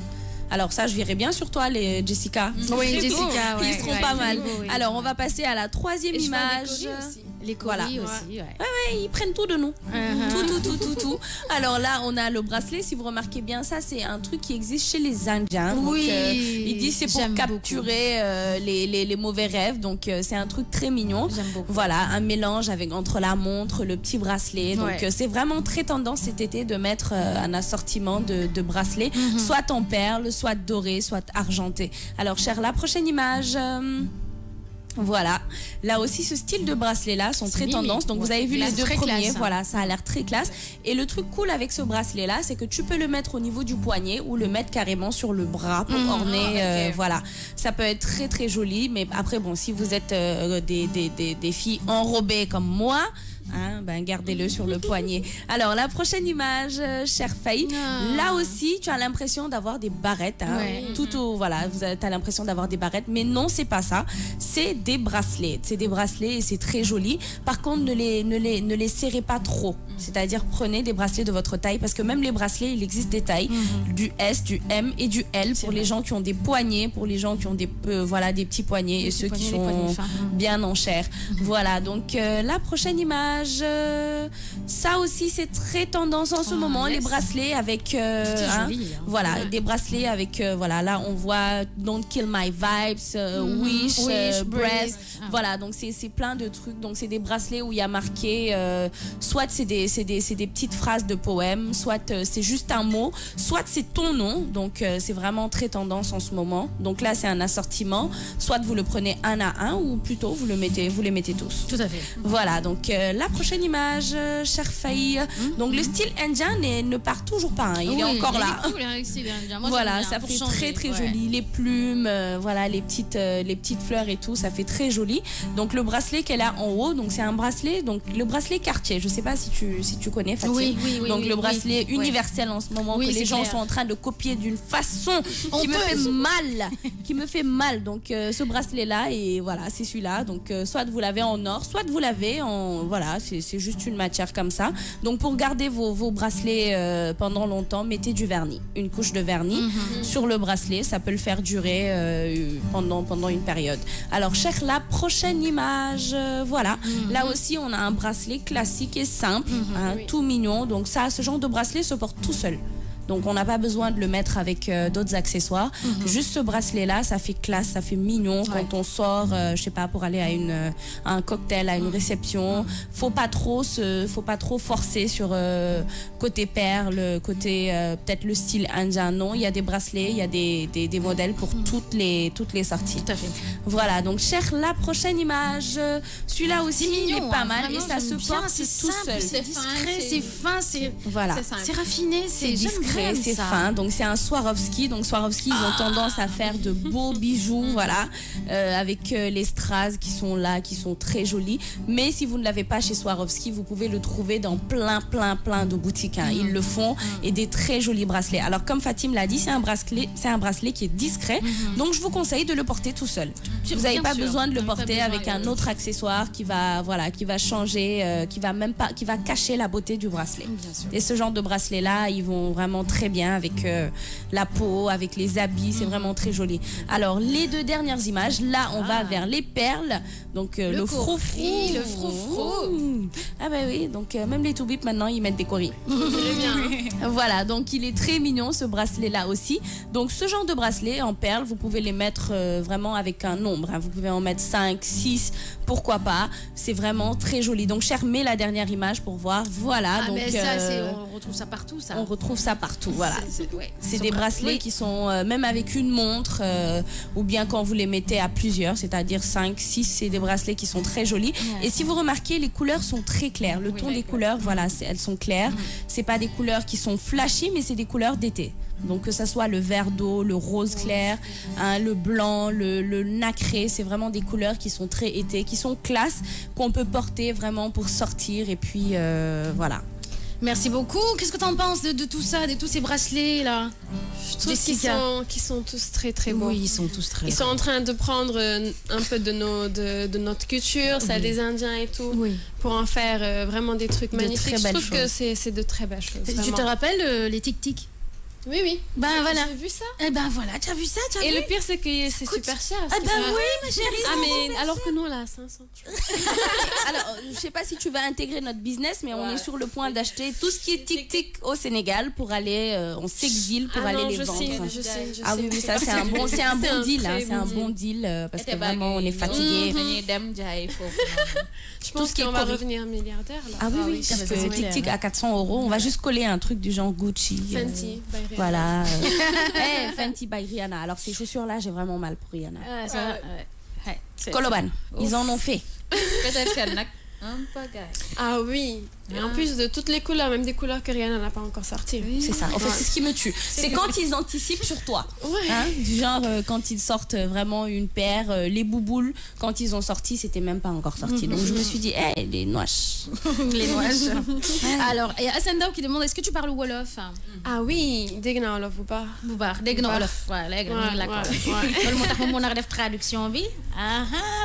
Alors ça, je verrai bien sur toi, les Jessica. Oui, Jessica, ils seront pas mal. Beau, oui. Alors, on va passer à la troisième image. Les colis aussi, ouais, ils prennent tout de nous. Tout. Alors là, on a le bracelet. Si vous remarquez bien, ça, c'est un truc qui existe chez les Indiens. Oui. Donc, ils disent c'est pour capturer les mauvais rêves. Donc, c'est un truc très mignon. J'aime beaucoup. Voilà, un mélange entre la montre, le petit bracelet. Donc, c'est vraiment très tendance cet été de mettre un assortiment de bracelets, soit en perles, soit dorés, soit argentés. Alors, cher, la prochaine image. Voilà, là aussi ce style de bracelet là sont très tendance. Donc vous avez vu les deux premiers, classe, voilà, ça a l'air très classe. Et le truc cool avec ce bracelet là, c'est que tu peux le mettre au niveau du poignet ou le mettre carrément sur le bras pour orner. Voilà, ça peut être très très joli. Mais après bon, si vous êtes des filles enrobées comme moi, hein, ben gardez-le sur le poignet. Alors la prochaine image, chère Faye, là aussi tu as l'impression d'avoir des barrettes, hein, voilà, tu as l'impression d'avoir des barrettes, mais non, c'est pas ça, c'est des bracelets, et c'est très joli. Par contre, ne les serrez pas trop, c'est-à-dire prenez des bracelets de votre taille, parce que même les bracelets, il existe des tailles, du S, du M et du L pour les gens qui ont des poignets, pour les gens qui ont des petits poignets et ceux qui sont bien en chair. Voilà, donc la prochaine image, ça aussi c'est très tendance en ce moment, les bracelets avec voilà, des bracelets avec voilà, là on voit Don't Kill My Vibes, Wish, Breath, voilà, donc c'est plein de trucs. Donc c'est des bracelets où il y a marqué soit c'est des petites phrases de poèmes, soit c'est juste un mot, soit c'est ton nom. Donc c'est vraiment très tendance en ce moment. Donc là c'est un assortiment, soit vous le prenez un à un ou plutôt vous les mettez tous. Tout à fait. Voilà, donc la prochaine image, chère Faye. Donc le style indien ne part toujours pas, hein. Il est encore là. Il est cool, hein, le style indien. Moi, voilà, ça fait très très joli. Les plumes, voilà, les petites fleurs et tout, ça fait très joli. Donc le bracelet qu'elle a en haut, donc c'est un bracelet, donc le bracelet Cartier. Je sais pas si tu connais, Fatima. Oui, donc le bracelet universel en ce moment que les gens sont en train de copier d'une façon qui me fait mal. Donc ce bracelet là, et voilà, c'est celui-là. Donc soit vous l'avez en or, soit vous l'avez en voilà, c'est juste une matière comme ça. Donc pour garder vos bracelets pendant longtemps, mettez du vernis, une couche de vernis sur le bracelet, ça peut le faire durer pendant une période. Alors cher, la prochaine image, voilà, là aussi on a un bracelet classique et simple, tout mignon. Donc ça, ce genre de bracelet se porte tout seul. Donc on n'a pas besoin de le mettre avec d'autres accessoires. Juste ce bracelet-là, ça fait classe, ça fait mignon quand on sort, je sais pas, pour aller à un cocktail, à une réception. Faut pas trop forcer sur côté perle, côté peut-être le style indien. Non, il y a des bracelets, il y a des modèles pour toutes les sorties. Tout à fait. Voilà, donc cher, la prochaine image, celui-là aussi il est pas mal et ça se porte tout seul. C'est discret, c'est fin, c'est voilà, c'est raffiné, c'est discret. C'est fin, donc c'est un Swarovski. Donc Swarovski, ils ont tendance à faire de beaux bijoux, voilà, avec les strass qui sont là, qui sont très jolis. Mais si vous ne l'avez pas chez Swarovski, vous pouvez le trouver dans plein de boutiques, hein. Ils le font, et des très jolis bracelets. Alors comme Fatim l'a dit, c'est un bracelet qui est discret, donc je vous conseille de le porter tout seul. Vous n'avez pas besoin de le porter avec un autre accessoire qui va changer, qui va cacher la beauté du bracelet. Et ce genre de bracelet là, ils vont vraiment très bien avec la peau, avec les habits, c'est vraiment très joli. Alors les deux dernières images, là on va vers les perles, donc le froufrou. Le froufrou. Ah bah oui, donc même les toubibs maintenant ils mettent des coris. Voilà, donc il est très mignon ce bracelet là aussi. Donc ce genre de bracelet en perles, vous pouvez les mettre vraiment avec un nombre, hein. Vous pouvez en mettre 5, 6, pourquoi pas. C'est vraiment très joli. Donc cher, mets la dernière image pour voir. Voilà, donc mais ça, on retrouve ça partout, ça. On retrouve ça partout, voilà. C'est des bracelets qui sont même avec une montre ou bien quand vous les mettez à plusieurs, c'est-à-dire 5, 6, c'est des bracelets qui sont très jolis. Et si vous remarquez, les couleurs sont très claires. Le ton des couleurs, voilà, elles sont claires. C'est pas des couleurs qui sont flashy, mais c'est des couleurs d'été. Donc que ça soit le vert d'eau, le rose clair, hein, le blanc, le nacré, c'est vraiment des couleurs qui sont très été, qui sont classe, qu'on peut porter vraiment pour sortir. Et puis voilà. Merci beaucoup. Qu'est-ce que tu en penses de tout ça, de tous ces bracelets là? Je trouve qu'ils sont tous très très beaux. Oui, ils sont tous très beaux. Ils sont en train de prendre un peu de notre culture, ça des Indiens et tout, pour en faire vraiment des trucs magnifiques. Je trouve que c'est de très belles choses. Tu te rappelles les tic-tic? Oui, oui. Ben voilà. J'ai vu ça. Eh ben voilà, tu as vu ça, tu as Et vu? le pire, c'est que c'est super cher. Ah ben oui, ma chérie. Ah, mais alors que nous, là, 500. Alors, je sais pas si tu vas intégrer notre business, mais on est sur le point d'acheter tout ce qui est tic-tic au Sénégal pour aller, on s'exile pour aller les vendre. Je sais. Ah oui, oui, ça c'est un bon deal, hein, c'est un bon deal parce que vraiment on est fatigué. Je pense qu'on va revenir milliardaire là. Ah oui, parce que tic-tic à 400 €, on va juste coller un truc du genre Gucci. Fenty, by Rihanna. Voilà. Fenty by Rihanna. Alors ces chaussures-là, j'ai vraiment mal pour Rihanna. Koloban, ils en ont fait. Ah oui. Et en plus de toutes les couleurs, même des couleurs que Rihanna n'a pas encore sorties. C'est ça. En fait, c'est ce qui me tue. C'est quand ils anticipent sur toi. Ouais. Hein, du genre, quand ils sortent vraiment une paire, les bouboules, quand ils ont sorti, c'était même pas encore sorti. Donc je me suis dit, les noix. Les noix. Alors, il y a Ascendao qui demande est-ce que tu parles Wolof? Ah oui, dégg naa wolof bu baax. Bu baax dégg na wolof. Voilà, léegi nag la ko. Loolu moo tax mu mën a def traduction bi.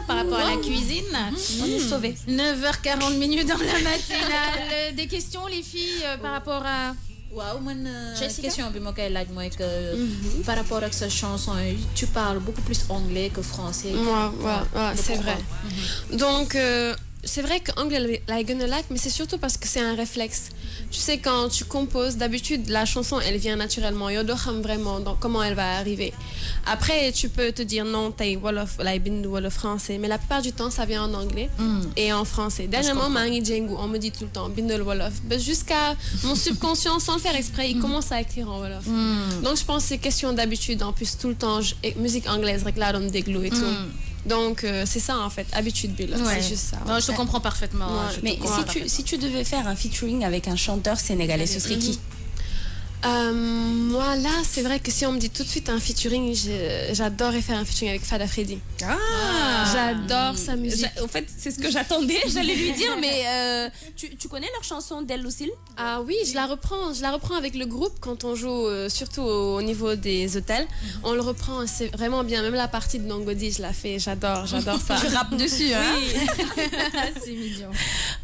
Par rapport à la cuisine. On est sauvés. 9h40 minutes dans la matinale. Des questions, les filles, par rapport à... Waaw man question bi ma koy laaj mooy que par rapport à sa chanson tu parles beaucoup plus anglais que français. Ouais, c'est vrai. Donc c'est vrai que anglais la gën a laaj, mais c'est surtout parce que c'est un réflexe. Tu sais, quand tu composes, d'habitude la chanson elle vient naturellement. Yow doo xam vraiment comment elle va arriver. Après tu peux te dire non tey wolof lay bind wala français, mais la plupart du temps ça vient en anglais et en français. Dernièrement maa ngi jéngu, on me dit tout le temps bindal wolof, jusqu'à mon subconscient sans le faire exprès il commence à écrire en wolof. Donc je pense que c'est question d'habitude. En plus tout le temps musique anglaise rek laa doon déglu et tout. Donc c'est ça en fait, habitude Bill, c'est juste ça. Non, je te comprends parfaitement. Mais si tu devais faire un featuring avec un chanteur sénégalais, ce serait qui? Moi là, c'est vrai que si on me dit tout de suite un featuring, j'adorerais faire un featuring avec Fada Freddy. J'adore sa musique. En fait, c'est ce que j'attendais, j'allais lui dire, mais tu connais leur chanson Del Lucille? Ah oui, je la reprends avec le groupe quand on joue, surtout au niveau des hôtels. On le reprend, c'est vraiment bien. Même la partie de Nongodi, je la fais, j'adore ça. Tu rappes dessus, hein? Oui. C'est mignon.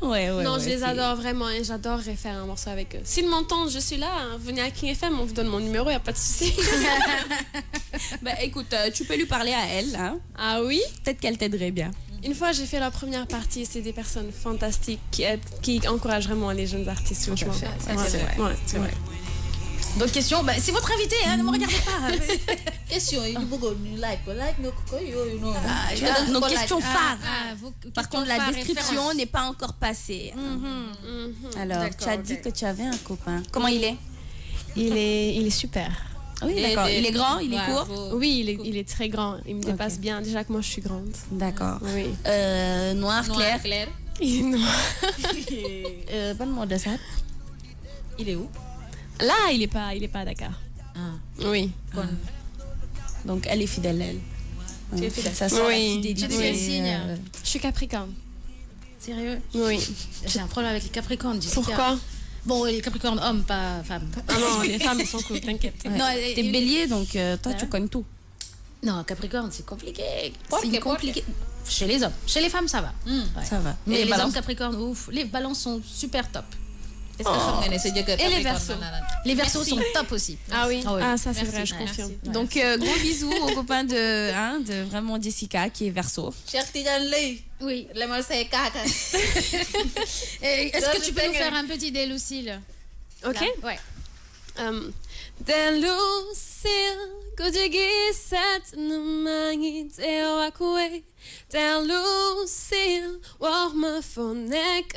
Ouais, non, je les adore vraiment et j'adorerais faire un morceau avec eux. S'ils m'entendent, je suis là, hein, venez à King FM, on vous donne mon numéro, il n'y a pas de souci. Bah écoute, tu peux lui parler à elle, hein? Ah oui? Peut-être qu'elle t'aiderait bien. Une fois, j'ai fait la première partie, c'est des personnes fantastiques qui encouragent vraiment les jeunes artistes. Franchement. C'est vrai. D'autres questions? C'est votre invité, hein, ne me regardez pas. Question yi bëggoon ñu laaj ko nga ko yooyu noonu. Nos questions phares. Par contre, la phares, description n'est pas encore passée. Alors, tu as dit que tu avais un copain. Comment il est? Il est super. Oui, d'accord. Il est grand, il est court? Oui, il est très grand. Il me dépasse bien. Déjà que moi, je suis grande. D'accord. Oui. Noir, clair. Il est noir. Bonne mot de ça. Il est où? Là, il est pas à Dakar. Oui. Donc, elle est fidèle, elle. Tu es fidèle? Ça sent la fidélité. Tu es de quel signe? Je suis Capricorne. Sérieux? Oui. J'ai un problème avec les Capricornes. Pourquoi? Bon, les Capricornes hommes, pas femmes. Ah non, les femmes sont cool, t'inquiète. Ouais. Non, t'es bélier, donc toi, tu connais tout. Non, Capricorne, c'est compliqué. C'est compliqué. Chez les hommes. Chez les femmes, ça va. Ça va. Mais les hommes Capricorne, ouf. Les balances sont super top. Est-ce que xam nga ne sa jëkkër Et les versos. Les versos sont top aussi. Ah oui. Ah, oui. Ah ça c'est Merci. vrai, je confirme. Merci. Donc gros bisous au copain de vraiment Jessica qui est verso. Cheikh Tidiane Lay. Oui. Lemal say kaaka. Est-ce que tu peux nous faire un petit Del Lucille? Ok. Ouais. Del Lucille, gudigi set numangi deo akwe. Del Lucille, war me fonek.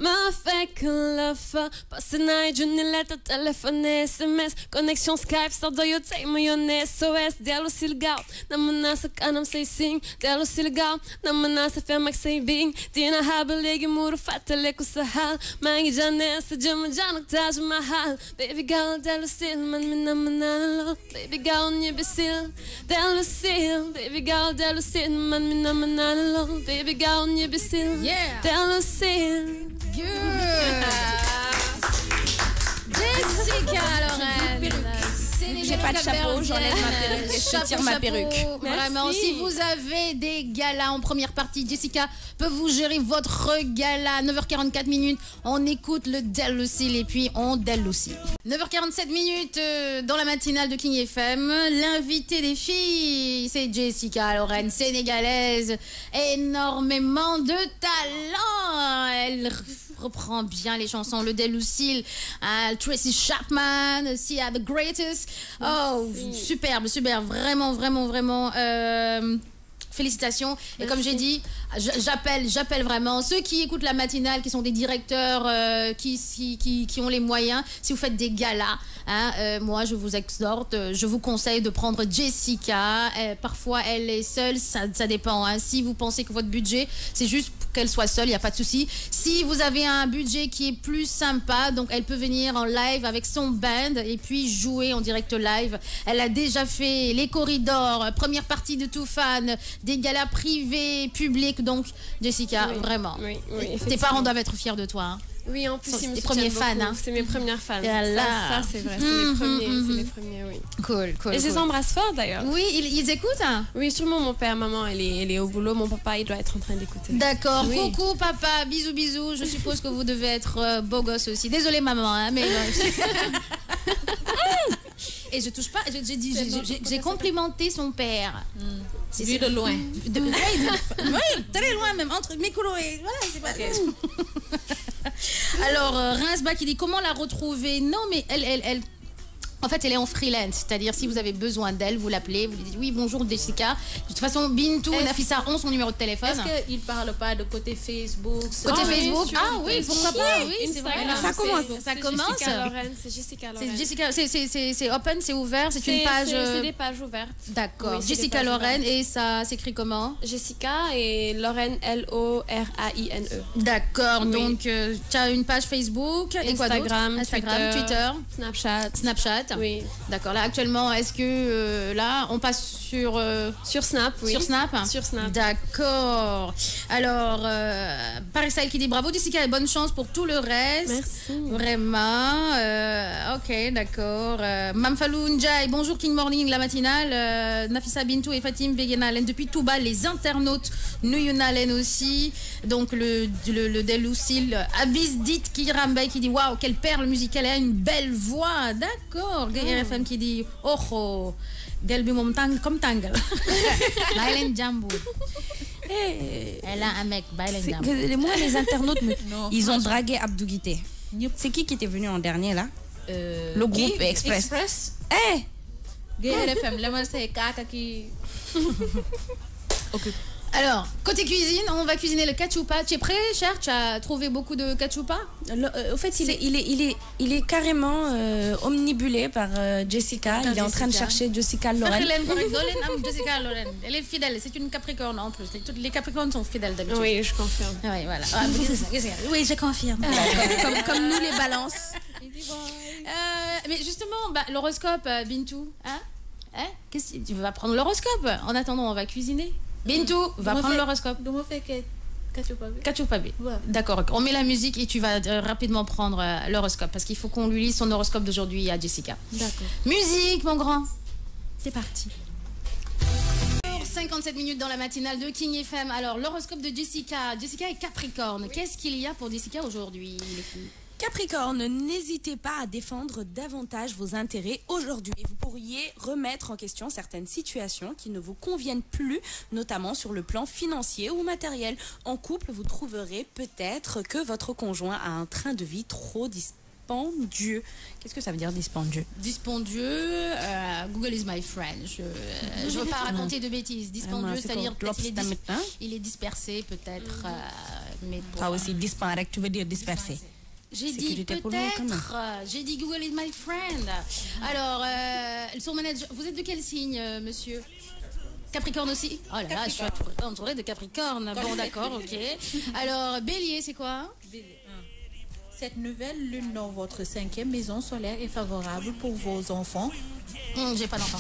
Ma fekk la fa passe night junni letter téléphone SMS connexion Skype stop do you take me on SOS Del Lucille gaaw na mën naa sa kanam say sing Del Lucille gaaw na mën naa sa fem ak say bing dina xaaba léegi muuru fàttaleku sa xaal maa ngi jànnee sa jëmm jànn ak Taj Mahal baby gaaw Del Lucille man mi na mën naa la lool baby gaaw ñibbisil Del Lucille baby gaaw Del Lucille man mi na mën naa la lool baby gaaw ñibbisil Del Lucille. Good. Jessica Lorraine. pas de chapeau, j'enlève ma perruque et je tire ma perruque. Vraiment, si vous avez des galas en première partie, Jessica peut vous gérer votre gala. 9h44 minutes, on écoute le Del Lucille et puis on Del aussi. 9h47 minutes dans la matinale de King FM. L'invité des filles, c'est Jessica Lorraine, sénégalaise. Énormément de talent. Elle reprend bien les chansons, le Del Lucille, Tracy Chapman, Sia the Greatest. Oh, superbe, vraiment, vraiment, vraiment. Félicitations. Et comme j'ai dit, j'appelle vraiment ceux qui écoutent la matinale, qui sont des directeurs, qui ont les moyens. Si vous faites des galas, moi je vous exhorte, je vous conseille de prendre Jessica. Parfois elle est seule, ça dépend. Si vous pensez que votre budget, c'est juste qu'elle soit seule, il n'y a pas de souci. Si vous avez un budget qui est plus sympa, donc elle peut venir en live avec son band et puis jouer en direct live. Elle a déjà fait les corridors, première partie de Too Fan, des galas privés, publics. Donc Jessica, vraiment, tes parents doivent être fiers de toi. Hein. Oui, en plus, c'est tes premiers fans. Hein. C'est mes premières fans. Ça c'est vrai. C'est les premiers, oui. Cool. Et je les embrasse fort, d'ailleurs. Oui, ils écoutent hein. Oui, sûrement mon père, maman, elle est au boulot. Mon papa, il doit être en train d'écouter. D'accord. Oui. Coucou, papa. Bisous. Je suppose que vous devez être beau gosse aussi. Désolée, maman, hein, mais... Et je touche pas, j'ai complimenté son père. C'est vu de loin. Oui, très loin même, entre Mikolo et... Voilà, c'est pas... Okay. Alors, Rinsba qui dit comment la retrouver. Non, mais elle en fait, elle est en freelance, c'est-à-dire si vous avez besoin d'elle, vous l'appelez, vous lui dites oui, bonjour Jessica. De toute façon, Bintou et Nafissa ont son numéro de téléphone. Est-ce qu'ils ne parlent pas de côté Facebook? Côté Facebook? Oui, pourquoi pas? Oui, c'est vrai. Ça commence. C'est Jessica Lorraine. C'est open, c'est ouvert, c'est une page. C'est des pages ouvertes. D'accord. Oui, Jessica Lorraine et ça s'écrit comment? Jessica et Lorraine Loraine. D'accord. Oui. Donc tu as une page Facebook, Instagram, Twitter, Snapchat. Oui. D'accord. Là, actuellement, est-ce que là, on passe sur Snap, oui. Sur Snap. D'accord. Alors, Paris qui dit bravo Jessica et bonne chance pour tout le reste. Merci. Vraiment. Ok, d'accord. Mamfalou Njai, bonjour King Morning, la matinale. Nafissa Bintou et Fatim Begenalen depuis Touba, les internautes Nuyunalen aussi. Donc le Del Lucille, Abyss Dit Kirambay qui dit waouh, quelle perle musicale, elle a une belle voix. D'accord. RFM qui dit oh Gelbi mom tang comme tangal. Bailen Jambo. Elle a un mec Bailen Jambo. Moi les internautes ils ont dragué Abdou Guité. C'est qui était venu en dernier là? Le groupe Express. RFM, là c'est Kaka qui occupe. Alors, côté cuisine, on va cuisiner le cachupa. Tu es prêt, cher? Tu as trouvé beaucoup de cachupa? Au fait, il est carrément omnibulé par Jessica. Il est en train de chercher Jessica Lorraine. Jessica Lorraine. Elle est fidèle. C'est une Capricorne en plus. Les Capricornes sont fidèles d'habitude. Oui, je confirme. Oui, voilà. Oui, je confirme. Comme nous les balances. Mais justement, l'horoscope, Bintou. Qu'est-ce que tu vas prendre l'horoscope? En attendant, on va cuisiner. Bintou, va prendre l'horoscope. Kachupabe. D'accord, on met la musique et tu vas rapidement prendre l'horoscope parce qu'il faut qu'on lui lise son horoscope d'aujourd'hui à Jessica. D'accord. Musique, mon grand. C'est parti. 57 minutes dans la matinale de King FM. Alors, l'horoscope de Jessica. Jessica est Capricorne. Oui. Qu'est-ce qu'il y a pour Jessica aujourd'hui, les filles? Capricorne, n'hésitez pas à défendre davantage vos intérêts aujourd'hui. Vous pourriez remettre en question certaines situations qui ne vous conviennent plus, notamment sur le plan financier ou matériel. En couple, vous trouverez peut-être que votre conjoint a un train de vie trop dispendieux. Qu'est-ce que ça veut dire dispendieux? Dispendieux, Google is my friend. Je ne veux pas raconter de bêtises. Dispendieux, c'est-à-dire il est dispersé peut-être. Mais toi aussi, disparaître, tu veux dire dispersé? J'ai dit peut-être, j'ai dit Google is my friend. Alors, son manager, vous êtes de quel signe, monsieur? Capricorne aussi? Oh là là, je suis entourée de Capricorne. Bon, d'accord, ok. Alors, Bélier, c'est quoi? Cette nouvelle lune dans votre 5e maison solaire est favorable pour vos enfants. J'ai pas d'enfant.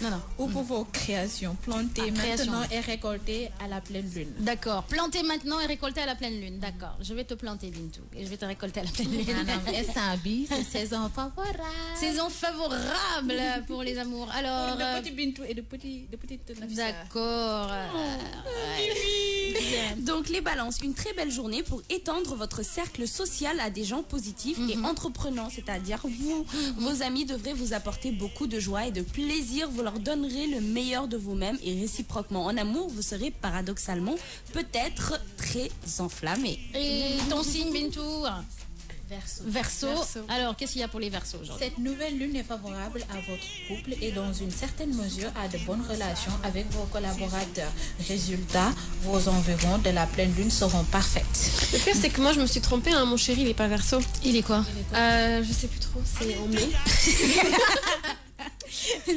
Non. Ou pour vos créations, planter maintenant et récolter à la pleine lune. D'accord. Planter maintenant et récolter à la pleine lune. D'accord. Je vais te planter, Bintou, et je vais te récolter à la pleine lune. Et ça, c'est saison favorable. Saison favorable pour les amours. Alors. De petits Bintou et de petites Nafissa. D'accord. Donc les balances, une très belle journée pour étendre votre cercle social à des gens positifs et entreprenants, c'est-à-dire vous, vos amis devraient vous apporter beaucoup de joie et de plaisir, vous leur donnerez le meilleur de vous-même et réciproquement. En amour, vous serez paradoxalement peut-être très enflammé. Et ton signe, Bintou? Verseau. Alors, qu'est-ce qu'il y a pour les Verseaux aujourd'hui? Cette nouvelle lune est favorable à votre couple et dans une certaine mesure à de bonnes relations avec vos collaborateurs. Résultat, vos environs de la pleine lune seront parfaites. Le pire, c'est que moi, je me suis trompée. Mon chéri, il est pas Verseau. Il est quoi? Je sais plus trop. C'est en mai.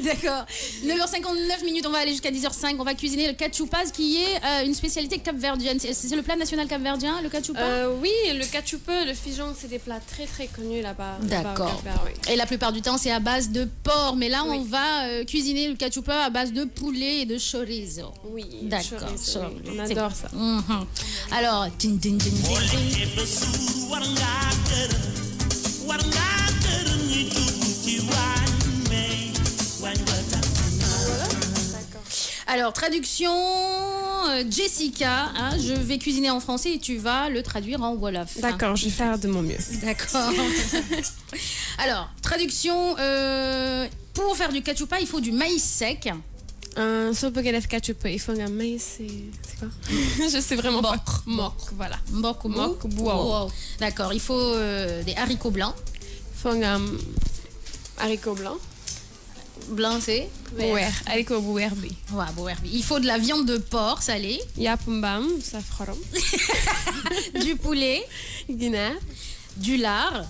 D'accord. 9h59, on va aller jusqu'à 10h05. On va cuisiner le cachupas qui est une spécialité capverdienne. C'est le plat national capverdien, le cachupa? Oui, le cachupa, le figeon, c'est des plats très très connus là-bas. D'accord. Oui. Et la plupart du temps, c'est à base de porc. Mais là, on va cuisiner le cachupa à base de poulet et de chorizo. Oui, d'accord. Oui. On adore ça. Alors, Alors, traduction Jessica, hein, je vais cuisiner en français et tu vas le traduire en Wolof. D'accord, je vais faire de mon mieux. D'accord. Alors, traduction, pour faire du cachupa, il faut du maïs sec. Só para def cachupa, il faut un maïs, c'est quoi? Je sais vraiment pas. Mok, voilà. Mok ou mok. Wow. D'accord, il faut des haricots blancs. Il faut un haricot blanc. Blanc, c'est haricot bouerbi. Ouais, bouerbi. Il faut de la viande de porc salée. Yapumbam, safrorom. Du poulet. Guinée. Du lard.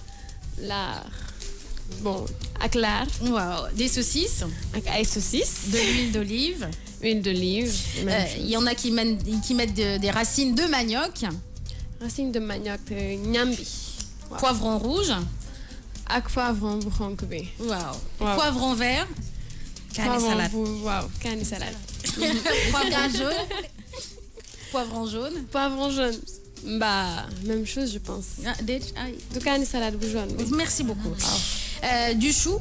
Bon, avec lard. Wow. Des saucisses. Avec saucisses. De l'huile d'olive. Huile d'olive. Il y en a qui mettent des racines de manioc. Racines de manioc, nyambi. Wow. Poivron rouge. Avec poivron bouchon. Wow. Poivron vert. Canne salade. Wow, canne salade. Poivron jaune. Poivron jaune. Poivron jaune. Bah, même chose, je pense. Du canne salade jaune. Merci beaucoup. Du chou.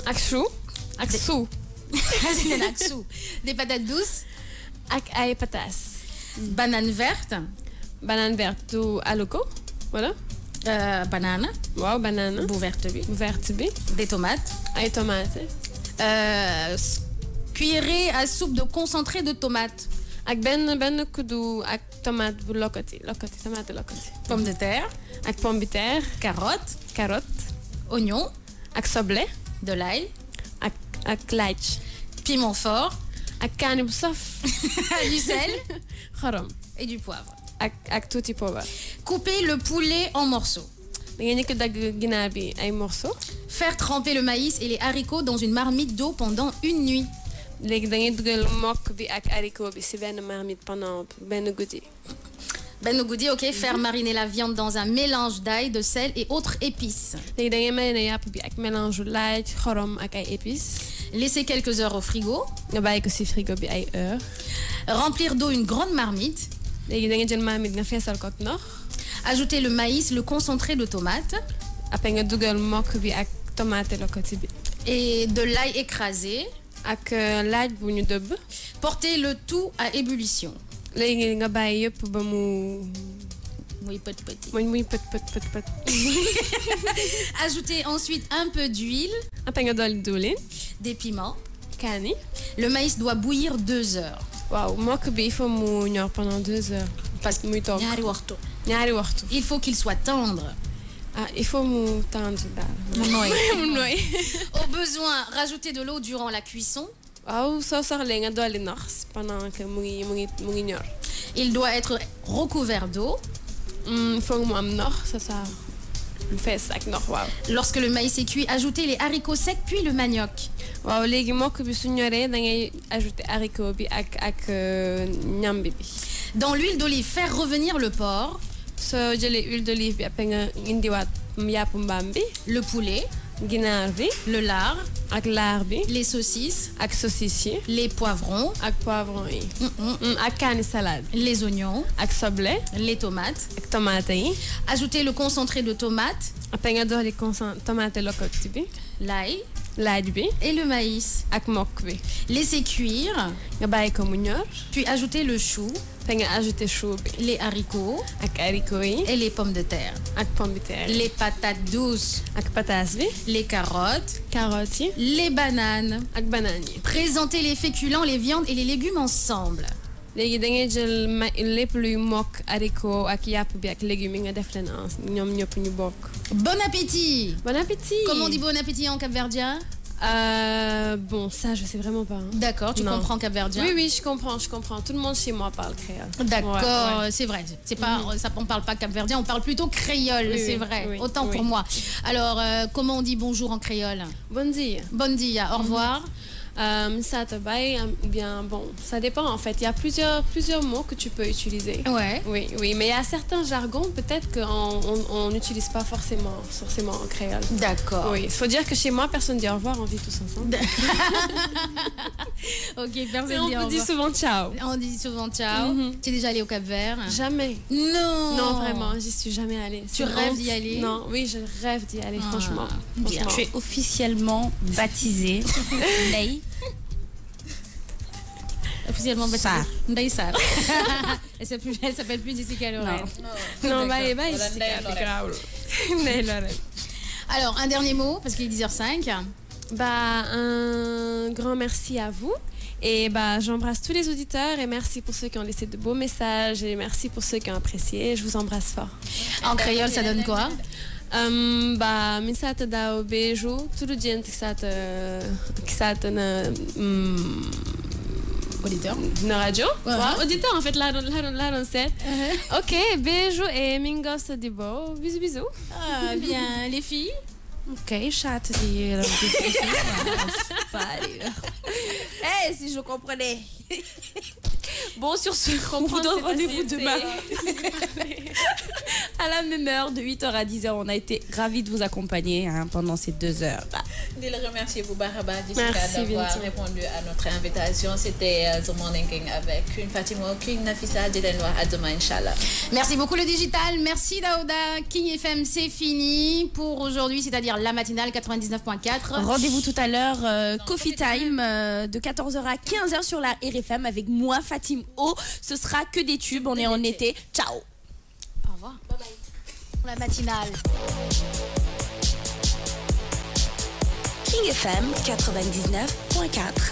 Aksou. Des patates douces. Ak patas. Banane verte. Banane verte du aloko. Voilà. Banane. Wow, banane. Verte. Des tomates. Ay tomates. Cuillerée à soupe de concentré de tomates. Ak ben kudu ak tomate bu lokoti. Tomate lokoti. Pommes de terre. Ak pomme de terre. Carotte. Oignon. Ak soble. De l'ail. Ak laaj. Piment fort. Ak kaani bu saf. Du sel. Xorom. Et du poivre. Ak tuuti poobar. Couper le poulet en morceaux. Da ngay njëkk dagg ginaar bi ay morceaux. Faire tremper le maïs et les haricots dans une marmite d'eau pendant une nuit. Léegi da ngay dugal mokk bi ak haricot bi ci benn marmite pendant benn guddi. Ben goudi, ok. Faire mariner la viande dans un mélange d'ail, de sel et autres épices. Léegi da ngay mariner yàpp bi ak mélange laaj, xorom ak ay épices. Laisser quelques heures au frigo. Nga bàyyi ko ci frigo bi ay heures. Remplir d'eau une grande marmite. Léegi da ngay jël marmite nga feesal ko ak ndox. Ajouter le maïs, le concentré de tomate. Après nga dugal mokk bi ak tomate lokoti bi. Et de l'ail écrasé. Ak laaj bu ñu dëbb. Porter le tout à ébullition. Léegi nga bàyyi yëpp ba muy pët. Ajouter ensuite un peu d'huile. Après nga dolli diwlin. Des piments. Kaani. Le maïs doit bouillir 2 heures. Waaw mokk bi il faut mu ñor pendant 2 heures. Parce que muy toog ñaari waxtu. Il faut qu'il soit tendre. Il faut mu tendre daal. Au besoin, rajouter de l'eau durant la cuisson. Waaw soo soxlee nga dolli ndox pendant que mu ngi ñor. Il doit être recouvert d'eau. Faut mu am ndox ça lu fees ak ndox waaw. Lorsque le maïs est cuit, ajoutez les haricots secs puis le manioc. Waaw léegi mokk bi su ñoree da ngay ajouter haricot bi ak ñambi bi. Dans l'huile d'olive, faire revenir le porc. Soo jëlee huile d'olive bi après nga indiwaat yàpp mbaam bi. Le poulet. ginaar bi. le lard, ak laar bi. les saucisses, ak saucisses yi. les poivrons, ak poivron yi. Ak kaani salade. les oignons, ak soble. les tomates. ak tomate yi. Ajoutez le concentré de tomate, après nga dolli tomate locoti bi. l'ail laaj bi. et le maïs. ak mokk bi. Laissez cuire, nga bàyyi ko mu ñor. puis ajoutez le chou, après nga ajouté chou bi. les haricots ak haricot yi. et les pommes de terre. ak pomme de terre. Les patates douces, ak pataas bi. les carottes, carottes yi. les bananes. ak banaan yi. Présentez les féculents, les viandes et les légumes ensemble. léegi da ngay jël lépp luy mokk haricot ak yàpp bi ak légumes yi nga def leen ñoom ñëpp ñu bokk. Bon appétit! Bon appétit! Comment on dit bon appétit en capverdien? Bon, ça, je sais vraiment pas. Hein. D'accord, tu comprends capverdien? Oui, je comprends. Tout le monde chez moi parle créole. D'accord, ouais. c'est vrai. C'est pas, ça, on parle pas capverdien, on parle plutôt créole, Oui, c'est oui, vrai. oui, Autant pour moi. Alors, comment on dit bonjour en créole? Bon dia. Bon dia, au revoir. Ça te baille, ou bien bon, ça dépend en fait. Il y a plusieurs mots que tu peux utiliser. Ouais. Oui, mais il y a certains jargons peut-être qu'on n'utilise pas forcément en créole. D'accord. Oui, il faut dire que chez moi, personne dit au revoir, on vit tous ensemble. Ok, personne Et on dit au dit revoir. souvent ciao. On dit souvent ciao. Tu es déjà allé au Cap-Vert? Jamais. Non. Non, vraiment, j'y suis jamais allée. Tu rêves d'y aller? Non, oui, je rêve d'y aller, franchement. Bien. Tu es officiellement baptisée Ndeye. Officiellement baptisée Sarr. Ndeye Sarr. Elle s'appelle plus Jessica Lorraine. Non, bye, Lorraine. Alors, un dernier mot, parce qu'il est 10h05. Bah, un grand merci à vous. Et bah, j'embrasse tous les auditeurs et merci pour ceux qui ont laissé de beaux messages et merci pour ceux qui ont apprécié. Je vous embrasse fort. En créole, ça donne quoi? Bah, misata dao beju, tout le gens qui s'attend Auditeur. na radio. Ouais. Auditeur, en fait, là, on sait. Ok, beju et mingos de beau. Bisous, bisous. Ah, bien. Les filles? Ok, chatte. Eh, si je comprenais. Bon, sur ce, on vous donne rendez-vous demain. À la même heure, de 8h à 10h. On a été ravis de vous accompagner pendant ces 2 heures. Je le remercie beaucoup, Merci, d'avoir Vinti. répondu à notre invitation. C'était The Morning King avec Queen Fatima, Queen Nafisa, Dilenois. À demain, Inch'Allah. Merci beaucoup le digital, merci Daouda. King FM, c'est fini pour aujourd'hui, c'est-à-dire la matinale 99.4. Rendez-vous tout à l'heure, Coffee Time, de 14h à 15h sur la RFM avec moi, Fatim O. Ce sera que des tubes, on est en été. Ciao. Au revoir. Bye bye. Pour la matinale. King FM 99.4.